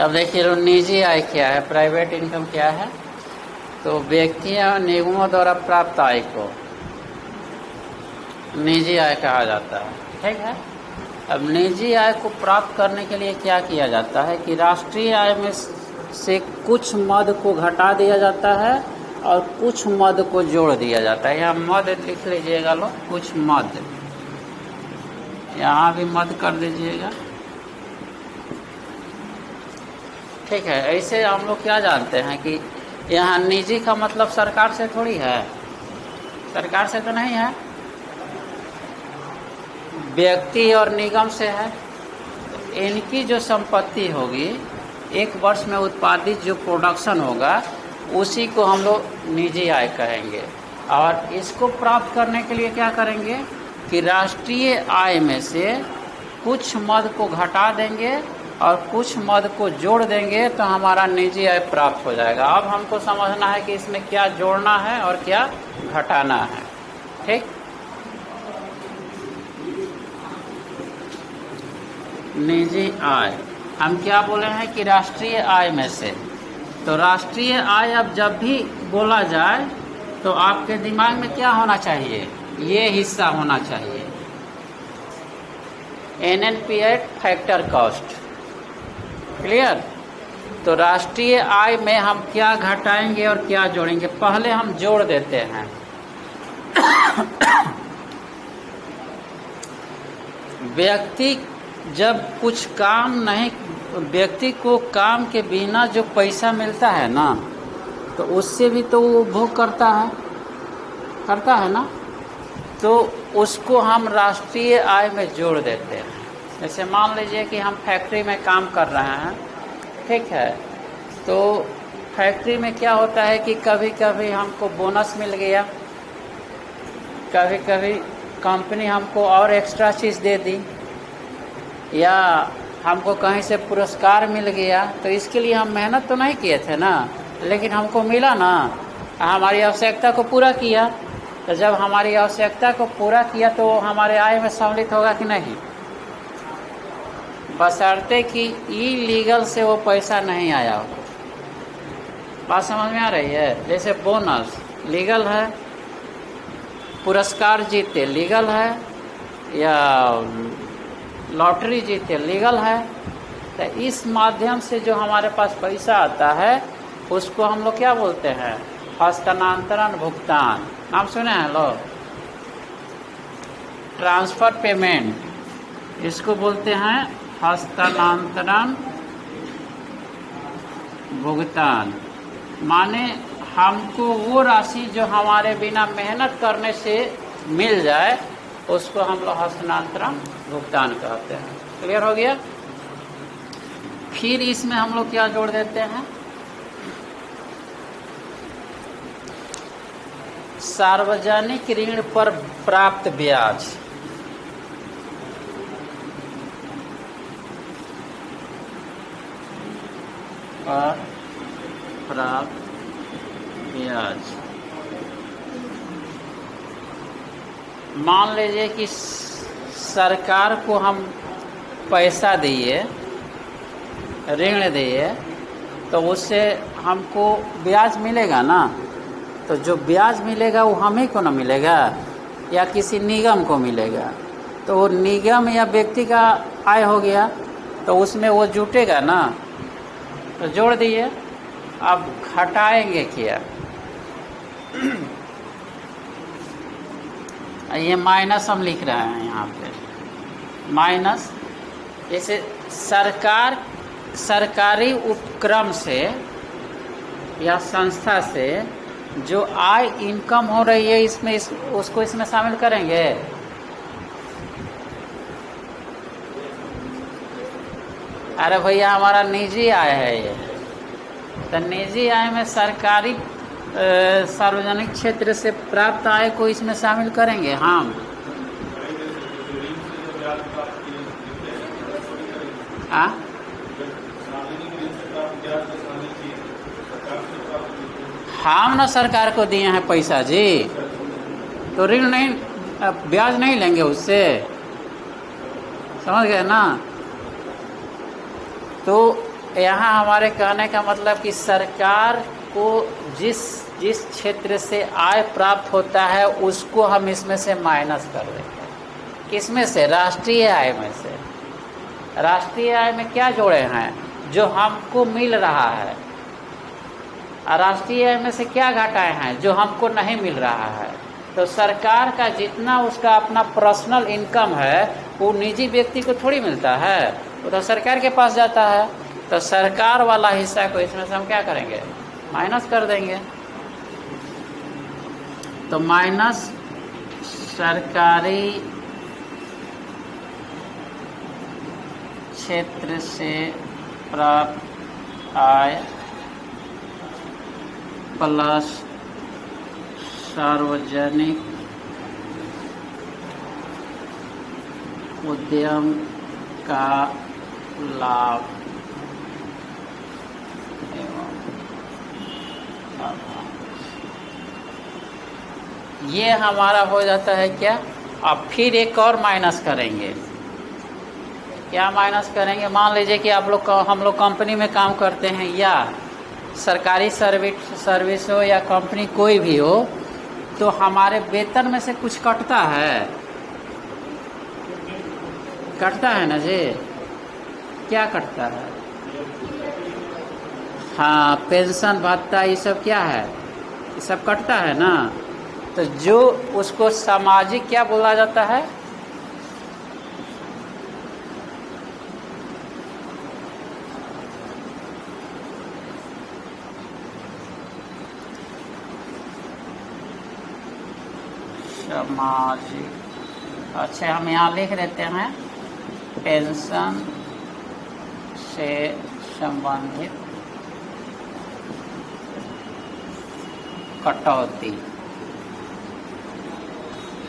अब देखिए निजी आय क्या है, प्राइवेट इनकम क्या है। तो व्यक्तियों निगमों द्वारा प्राप्त आय को निजी आय कहा जाता है। ठीक है। अब निजी आय को प्राप्त करने के लिए क्या किया जाता है कि राष्ट्रीय आय में से कुछ मद को घटा दिया जाता है और कुछ मद को जोड़ दिया जाता है। यहाँ मद लिख लीजिएगा लोग, कुछ मद, यहाँ भी मद कर दीजिएगा। ठीक है। ऐसे हम लोग क्या जानते हैं कि यहाँ निजी का मतलब सरकार से थोड़ी है, सरकार से तो नहीं है। व्यक्ति और निगम से है। इनकी जो संपत्ति होगी, एक वर्ष में उत्पादित जो प्रोडक्शन होगा, उसी को हम लोग निजी आय कहेंगे। और इसको प्राप्त करने के लिए क्या करेंगे कि राष्ट्रीय आय में से कुछ मद को घटा देंगे और कुछ मद को जोड़ देंगे, तो हमारा निजी आय प्राप्त हो जाएगा। अब हमको समझना है कि इसमें क्या जोड़ना है और क्या घटाना है। ठीक, निजी आय हम क्या बोले हैं कि राष्ट्रीय आय में से। तो राष्ट्रीय आय अब जब भी बोला जाए तो आपके दिमाग में क्या होना चाहिए, ये हिस्सा होना चाहिए, NNP8 फैक्टर कॉस्ट। क्लियर? तो राष्ट्रीय आय में हम क्या घटाएंगे और क्या जोड़ेंगे, पहले हम जोड़ देते हैं। व्यक्ति जब कुछ काम नहीं, व्यक्ति को काम के बिना जो पैसा मिलता है ना, तो उससे भी तो वो उपभोग करता है ना, तो उसको हम राष्ट्रीय आय में जोड़ देते हैं। जैसे मान लीजिए कि हम फैक्ट्री में काम कर रहे हैं, ठीक है, तो फैक्ट्री में क्या होता है कि कभी कभी हमको बोनस मिल गया, कभी कभी कंपनी हमको और एक्स्ट्रा चीज़ दे दी, या हमको कहीं से पुरस्कार मिल गया। तो इसके लिए हम मेहनत तो नहीं किए थे ना, लेकिन हमको मिला ना, हमारी आवश्यकता को पूरा किया। तो जब हमारी आवश्यकता को पूरा किया तो हमारे आय में सम्मिलित होगा कि नहीं, बशर्ते कि इलीगल से वो पैसा नहीं आया हो। बात समझ में आ रही है? जैसे बोनस लीगल है, पुरस्कार जीते लीगल है, या लॉटरी जीते लीगल है। तो इस माध्यम से जो हमारे पास पैसा आता है उसको हम लोग क्या बोलते हैं, हस्तांतरण भुगतान। नाम सुने हैं लोग, ट्रांसफर पेमेंट, इसको बोलते हैं हस्तांतरण भुगतान। माने हमको वो राशि जो हमारे बिना मेहनत करने से मिल जाए, उसको हम लोग हस्तांतरण भुगतान कहते हैं। क्लियर हो गया? फिर इसमें हम लोग क्या जोड़ देते हैं, सार्वजनिक ऋण पर प्राप्त ब्याज। प्राप्त ब्याज, मान लीजिए कि सरकार को हम पैसा दिए, ऋण दिए, तो उससे हमको ब्याज मिलेगा ना। तो जो ब्याज मिलेगा वो हम ही को ना मिलेगा, या किसी निगम को मिलेगा। तो वो निगम या व्यक्ति का आय हो गया, तो उसमें वो जुटेगा ना। तो जोड़ दिए। अब घटाएंगे क्या, ये माइनस हम लिख रहे हैं यहाँ पे, माइनस। जैसे सरकारी उपक्रम से या संस्था से जो आय इनकम हो रही है, इसमें उसको इसमें शामिल करेंगे। अरे भैया हमारा निजी आय है ये, तो निजी आय में सरकारी सार्वजनिक क्षेत्र से प्राप्त आय को इसमें शामिल करेंगे हम। हम ना सरकार को दिए हैं पैसा जी, तो ऋण नहीं, ब्याज नहीं लेंगे उससे, समझ गए ना। तो यहाँ हमारे कहने का मतलब कि सरकार को जिस क्षेत्र से आय प्राप्त होता है उसको हम इसमें से माइनस कर देंगे। किसमें से? राष्ट्रीय आय में से। राष्ट्रीय आय में क्या जोड़े हैं, जो हमको मिल रहा है। राष्ट्रीय आय में से क्या घटाए हैं, जो हमको नहीं मिल रहा है। तो सरकार का जितना उसका अपना पर्सनल इनकम है, वो निजी व्यक्ति को थोड़ी मिलता है, वो तो सरकार के पास जाता है। तो सरकार वाला हिस्सा को इसमें से हम क्या करेंगे, माइनस कर देंगे। तो माइनस सरकारी क्षेत्र से प्राप्त आय प्लस सार्वजनिक उद्यम का लाभ एवं ये हमारा हो जाता है क्या। अब फिर एक और माइनस करेंगे। क्या माइनस करेंगे? मान लीजिए कि हम लोग कंपनी में काम करते हैं या सरकारी सर्विस हो या कंपनी कोई भी हो, तो हमारे वेतन में से कुछ कटता है ना जी। क्या कटता है? हाँ, पेंशन भत्ता ये सब क्या है, ये सब कटता है ना। तो जो उसको सामाजिक क्या बोला जाता है? सामाजिक। अच्छा, हम यहाँ लिख देते हैं पेंशन से संबंधित कटौती।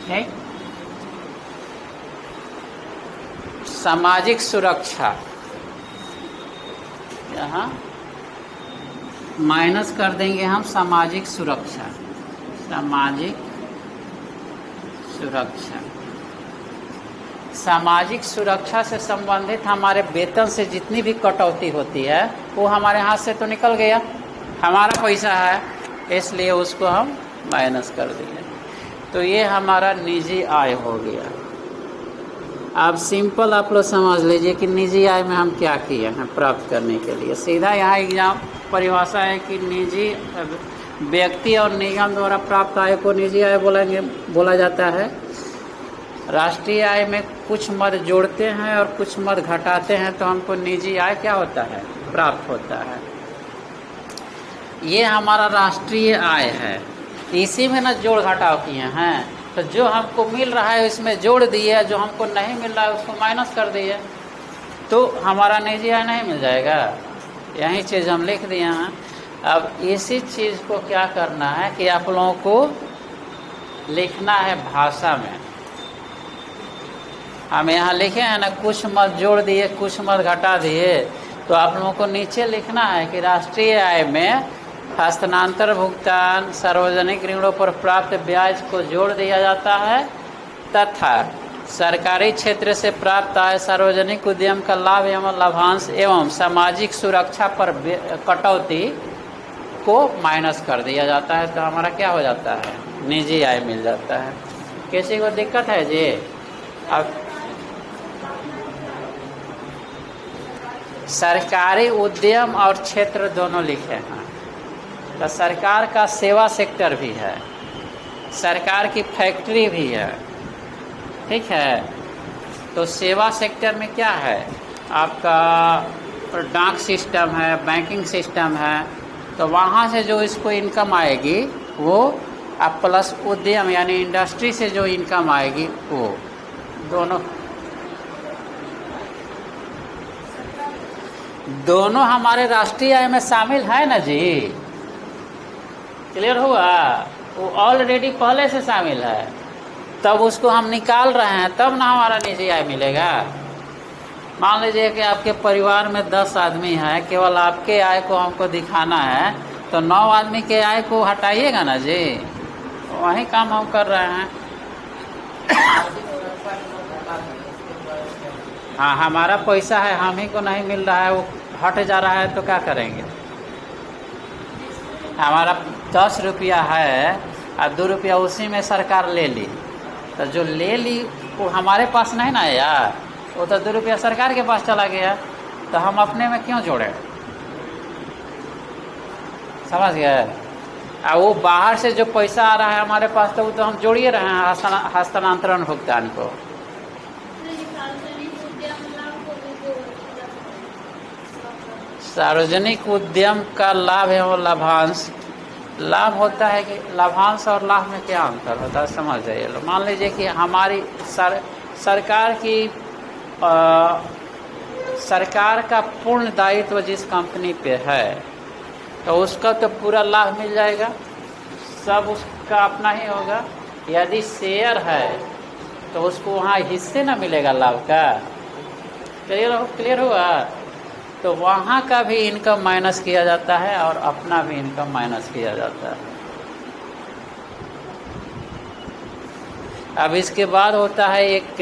ठीक। सामाजिक सुरक्षा, यहाँ माइनस कर देंगे हम सामाजिक सुरक्षा। सामाजिक सुरक्षा, सामाजिक सुरक्षा से संबंधित हमारे वेतन से जितनी भी कटौती होती है वो हमारे हाथ से तो निकल गया, हमारा पैसा है, इसलिए उसको हम माइनस कर दिए। तो ये हमारा निजी आय हो गया। अब सिंपल आप लोग समझ लीजिए कि निजी आय में हम क्या किए हैं प्राप्त करने के लिए। सीधा यहाँ एग्जाम परिभाषा है कि निजी व्यक्ति और निगम द्वारा प्राप्त आय को निजी आय बोला जाता है। राष्ट्रीय आय में कुछ मद जोड़ते हैं और कुछ मद घटाते हैं तो हमको निजी आय क्या होता है, प्राप्त होता है। ये हमारा राष्ट्रीय आय है, इसी में ना जोड़ घटाव किए हैं। तो जो हमको मिल रहा है इसमें जोड़ दिए, जो हमको नहीं मिल रहा है उसको माइनस कर दिए, तो हमारा निजी आय नहीं मिल जाएगा। यही चीज़ हम लिख दिए हैं। अब इसी चीज़ को क्या करना है कि आप लोगों को लिखना है भाषा में। हम यहाँ लिखे हैं ना, कुछ मत जोड़ दिए कुछ मत घटा दिए, तो आप लोगों को नीचे लिखना है कि राष्ट्रीय आय में हस्तांतरण भुगतान सार्वजनिक ऋणों पर प्राप्त ब्याज को जोड़ दिया जाता है तथा सरकारी क्षेत्र से प्राप्त आय सार्वजनिक उद्यम का लाभ एवं लाभांश एवं सामाजिक सुरक्षा पर कटौती को माइनस कर दिया जाता है। तो हमारा क्या हो जाता है, निजी आय मिल जाता है। किसी को दिक्कत है जी? अब सरकारी उद्यम और क्षेत्र दोनों लिखे हैं। तो सरकार का सेवा सेक्टर भी है, सरकार की फैक्ट्री भी है, ठीक है। तो सेवा सेक्टर में क्या है, आपका डाक सिस्टम है, बैंकिंग सिस्टम है, तो वहाँ से जो इसको इनकम आएगी वो अब प्लस उद्यम यानी इंडस्ट्री से जो इनकम आएगी वो दोनों हमारे राष्ट्रीय आय में शामिल है ना जी। क्लियर हुआ? वो ऑलरेडी पहले से शामिल है, तब उसको हम निकाल रहे हैं, तब ना हमारा निजी आय मिलेगा। मान लीजिए कि आपके परिवार में 10 आदमी हैं, केवल आपके आय को हमको दिखाना है, तो 9 आदमी के आय को हटाइएगा ना जी। वही काम हम कर रहे हैं। हाँ, हमारा पैसा है, हम ही को नहीं मिल रहा है, वो हट जा रहा है, तो क्या करेंगे। हमारा 10 रुपया है और 2 रुपया उसी में सरकार ले ली, तो जो ले ली वो हमारे पास नहीं ना यार, वो तो 2 रुपया सरकार के पास चला गया, तो हम अपने में क्यों जोड़े, समझ गए। और वो बाहर से जो पैसा आ रहा है हमारे पास, तो वो तो हम जोड़िए रहे हैं हस्तांतरण भुगतान को। सार्वजनिक उद्यम का लाभ एवं लाभांश, लाभ होता है कि लाभांश और लाभ में क्या अंतर होता है, समझ जाइए। मान लीजिए कि हमारी सरकार की सरकार का पूर्ण दायित्व जिस कंपनी पे है तो उसका तो पूरा लाभ मिल जाएगा, सब उसका अपना ही होगा। यदि शेयर है तो उसको वहाँ हिस्से ना मिलेगा लाभ का। क्लियर हुआ? तो वहाँ का भी इनकम माइनस किया जाता है और अपना भी इनकम माइनस किया जाता है। अब इसके बाद होता है एक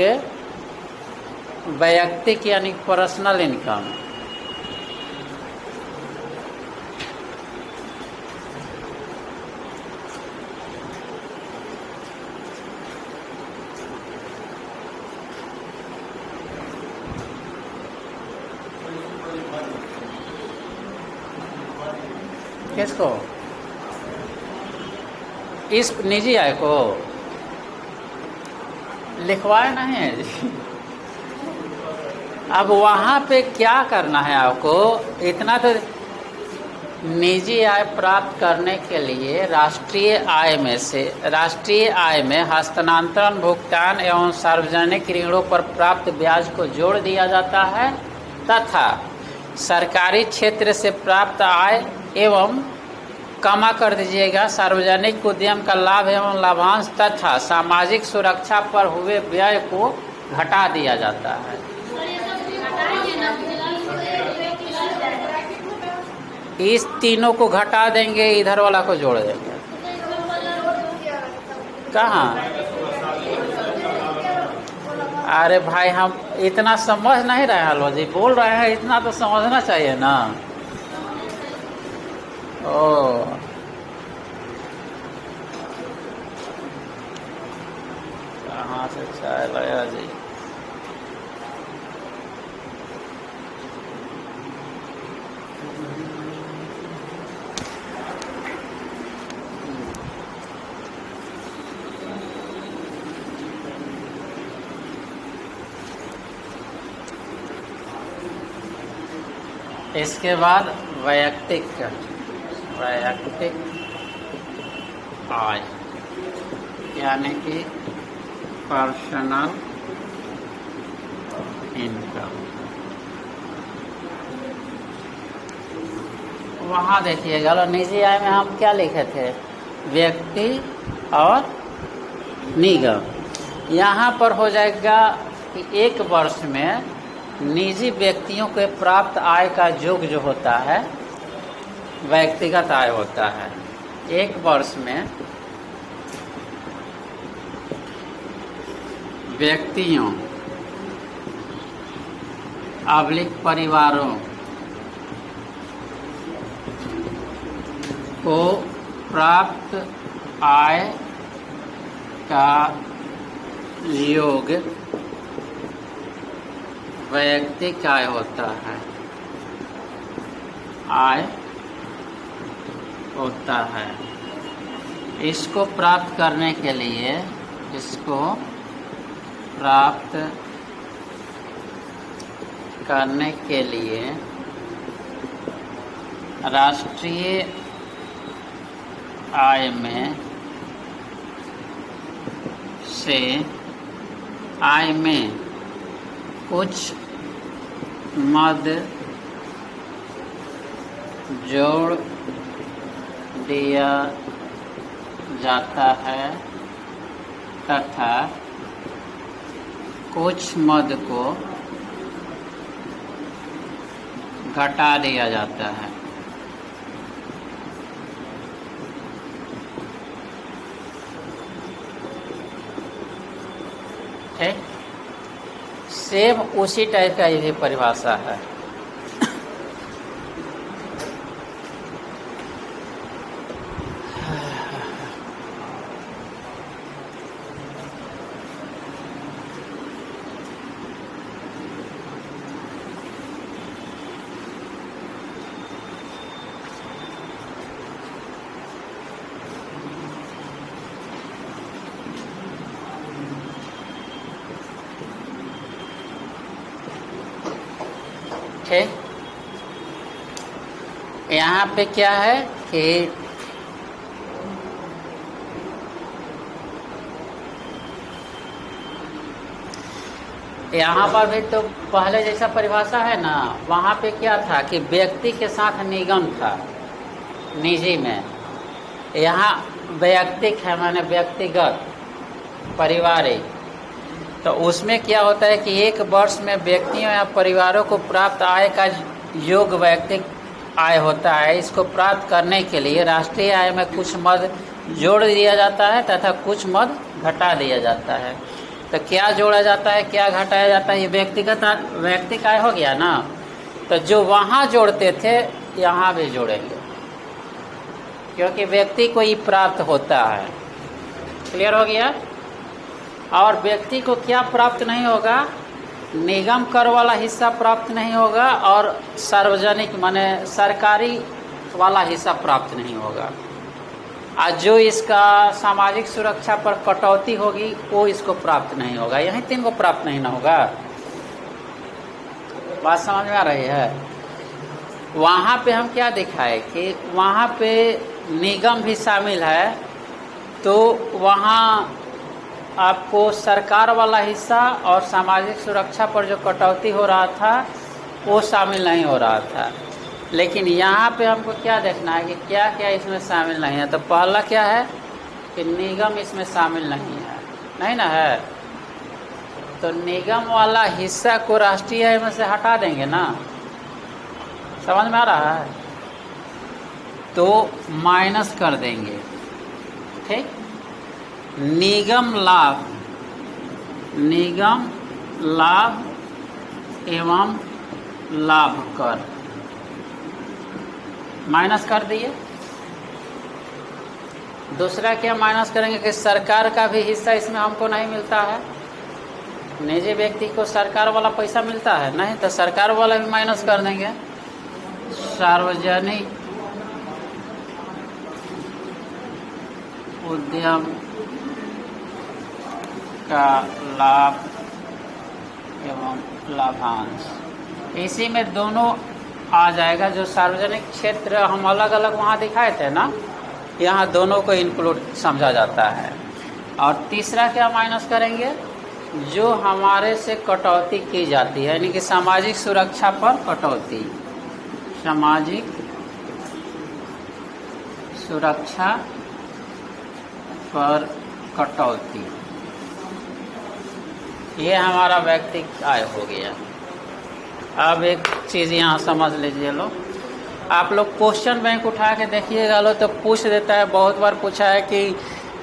वैयक्तिक यानी पर्सनल इनकम। किसको? इस निजी आय को लिखवाए नहीं है जी। अब वहाँ पे क्या करना है आपको, इतना तो निजी आय प्राप्त करने के लिए राष्ट्रीय आय में हस्तांतरण, भुगतान एवं सार्वजनिक ऋणों पर प्राप्त ब्याज को जोड़ दिया जाता है तथा सरकारी क्षेत्र से प्राप्त आय एवं कमा कर दीजिएगा सार्वजनिक उद्यम का लाभ एवं लाभांश तथा सामाजिक सुरक्षा पर हुए व्यय को घटा दिया जाता है। इस तीनों को घटा देंगे, इधर वाला को जोड़ देंगे। कहाँ? अरे भाई हम इतना समझ नहीं रहे हैं, लो जी बोल रहे हैं, इतना तो समझना चाहिए ना। ओ कहाँ से चाय लाया जी? इसके बाद वैयक्तिक आय यानी कि पर्सनल इनकम। वहाँ देखिएगा निजी आय में हम क्या लिखे थे, व्यक्ति और निगम। यहाँ पर हो जाएगा कि एक वर्ष में निजी व्यक्तियों के प्राप्त आय का योग जो होता है व्यक्तिगत आय होता है। एक वर्ष में व्यक्तियों / परिवारों को प्राप्त आय का योग वैयक्तिक आय होता है। इसको प्राप्त करने के लिए राष्ट्रीय आय में कुछ मद जोड़ दिया जाता है तथा कुछ मद को घटा दिया जाता है। ठीक, सेम उसी टाइप का ये परिभाषा है। यहाँ पे क्या है कि यहाँ पर भी तो पहले जैसा परिभाषा है ना, वहाँ पे क्या था कि व्यक्ति के साथ निगम था निजी में। यहाँ वैयक्तिक है, माने व्यक्तिगत पारिवारिक। तो उसमें क्या होता है कि एक वर्ष में व्यक्तियों या परिवारों को प्राप्त आय का योग वैयक्तिक आय होता है। इसको प्राप्त करने के लिए राष्ट्रीय आय में कुछ मद जोड़ दिया जाता है तथा कुछ मद घटा दिया जाता है। तो क्या जोड़ा जाता है, क्या घटाया जाता है, ये वैयक्तिक आय हो गया ना। तो जो वहाँ जोड़ते थे यहाँ भी जोड़ेंगे, क्योंकि व्यक्ति को ही प्राप्त होता है। क्लियर हो गया। और व्यक्ति को क्या प्राप्त नहीं होगा, निगम कर वाला हिस्सा प्राप्त नहीं होगा और सार्वजनिक माने सरकारी वाला हिस्सा प्राप्त नहीं होगा। आज जो इसका सामाजिक सुरक्षा पर कटौती होगी वो इसको प्राप्त नहीं होगा। यही तीन को प्राप्त नहीं ना होगा। बात समझ में आ रही है। वहाँ पे हम क्या दिखाए कि वहाँ पे निगम भी शामिल है, तो वहाँ आपको सरकार वाला हिस्सा और सामाजिक सुरक्षा पर जो कटौती हो रहा था वो शामिल नहीं हो रहा था। लेकिन यहाँ पे हमको क्या देखना है कि क्या क्या इसमें शामिल नहीं है। तो पहला क्या है कि निगम इसमें शामिल नहीं है, नहीं ना है। तो निगम वाला हिस्सा को राष्ट्रीय आय में से हटा देंगे ना, समझ में आ रहा है। तो माइनस कर देंगे, ठीक। निगम लाभ एवं लाभ कर माइनस कर दिए। दूसरा क्या माइनस करेंगे कि सरकार का भी हिस्सा इसमें हमको नहीं मिलता है। निजी व्यक्ति को सरकार वाला पैसा मिलता है नहीं, तो सरकार वाला भी माइनस कर देंगे। सार्वजनिक उद्यम का लाभ एवं लाभांश, इसी में दोनों आ जाएगा। जो सार्वजनिक क्षेत्र हम अलग अलग वहाँ दिखाए थे ना, यहाँ दोनों को इंक्लूड समझा जाता है। और तीसरा क्या माइनस करेंगे, जो हमारे से कटौती की जाती है, यानी कि सामाजिक सुरक्षा पर कटौती, सामाजिक सुरक्षा पर कटौती, ये हमारा व्यक्तिगत आय हो गया। अब एक चीज़ यहाँ समझ लीजिए लो, आप लोग क्वेश्चन बैंक उठा के देखिएगा लो तो पूछ देता है, बहुत बार पूछा है कि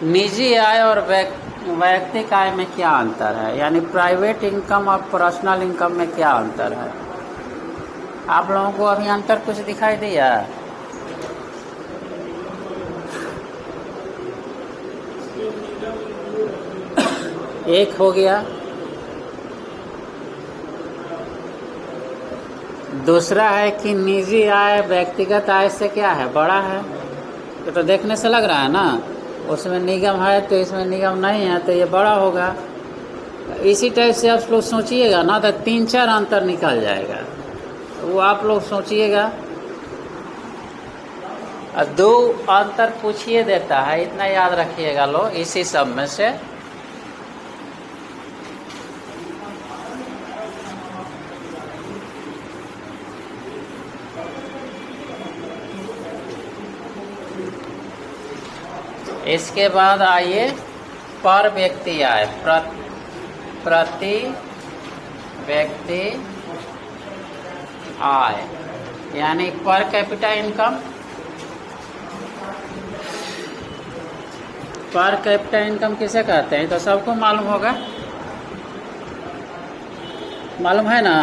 निजी आय और वैयक्तिक आय में क्या अंतर है, यानी प्राइवेट इनकम और पर्सनल इनकम में क्या अंतर है। आप लोगों को अभी अंतर कुछ दिखाई दिया? एक हो गया। दूसरा है कि निजी आय व्यक्तिगत आय से क्या है, बड़ा है। तो देखने से लग रहा है ना, उसमें निगम है तो इसमें निगम नहीं है, तो ये बड़ा होगा। इसी टाइप से आप लोग सोचिएगा ना, तो 3-4 अंतर निकल जाएगा। वो आप लोग सोचिएगा। और 2 अंतर पूछिए देता है, इतना याद रखिएगा लो इसी सब में से। इसके बाद आइए पर व्यक्ति आय, प्रति व्यक्ति आय, यानी per capita income. Per capita income किसे कहते हैं, तो सबको मालूम होगा, मालूम है ना।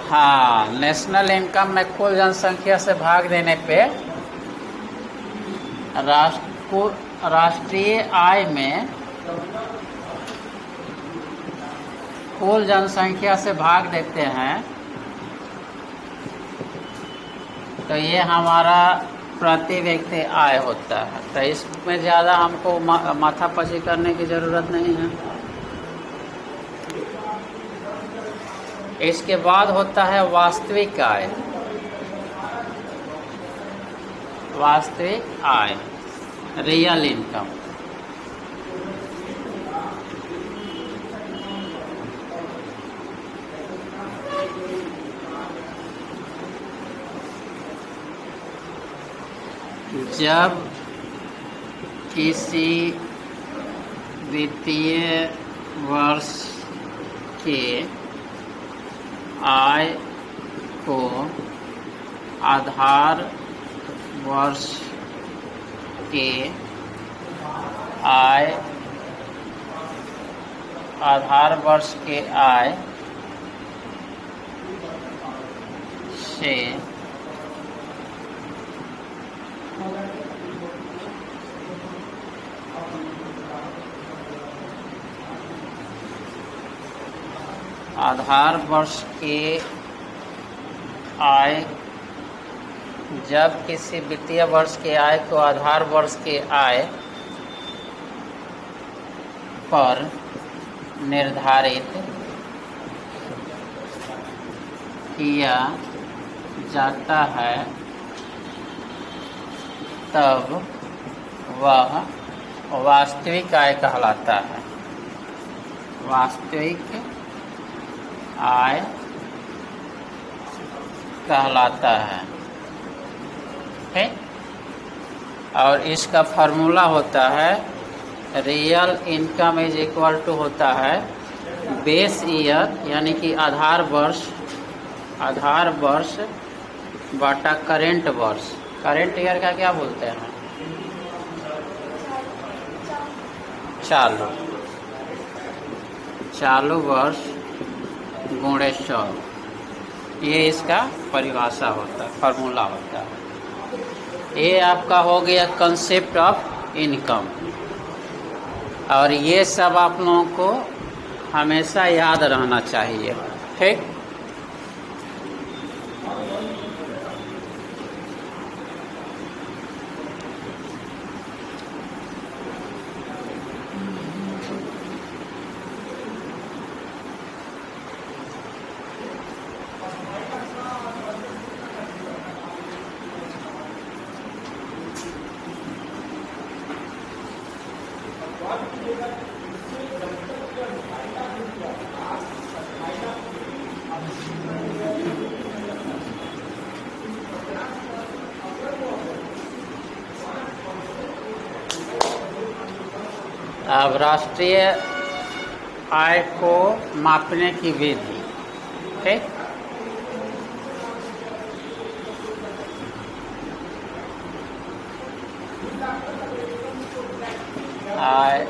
हाँ, नेशनल इनकम में कुल जनसंख्या से भाग देने पे राष्ट्रीय आय में कुल जनसंख्या से भाग देते हैं, तो ये हमारा प्रति व्यक्ति आय होता है। तो इसमें ज़्यादा हमको माथापच्ची करने की ज़रूरत नहीं है। इसके बाद होता है वास्तविक आय। वास्तविक आय, रियल इनकम। जब किसी वित्तीय वर्ष के आय को आधार वर्ष के आय से आधार वर्ष के आय, जब किसी वित्तीय वर्ष के आय को आधार वर्ष के आय पर निर्धारित किया जाता है, तब वह वास्तविक आय कहलाता है। वास्तविक आय कहलाता है। ठीक, और इसका फार्मूला होता है real income is equal to होता है बेस ईयर, यानी कि आधार वर्ष बटा करेंट वर्ष। करेंट ईयर का क्या बोलते हैं? चालू वर्ष गुणे 100, ये इसका परिभाषा होता है, फार्मूला होता है। ये आपका हो गया कंसेप्ट ऑफ इनकम, और ये सब आप लोगों को हमेशा याद रहना चाहिए। ठीक, अब राष्ट्रीय आय को मापने की विधि। ठीक, आय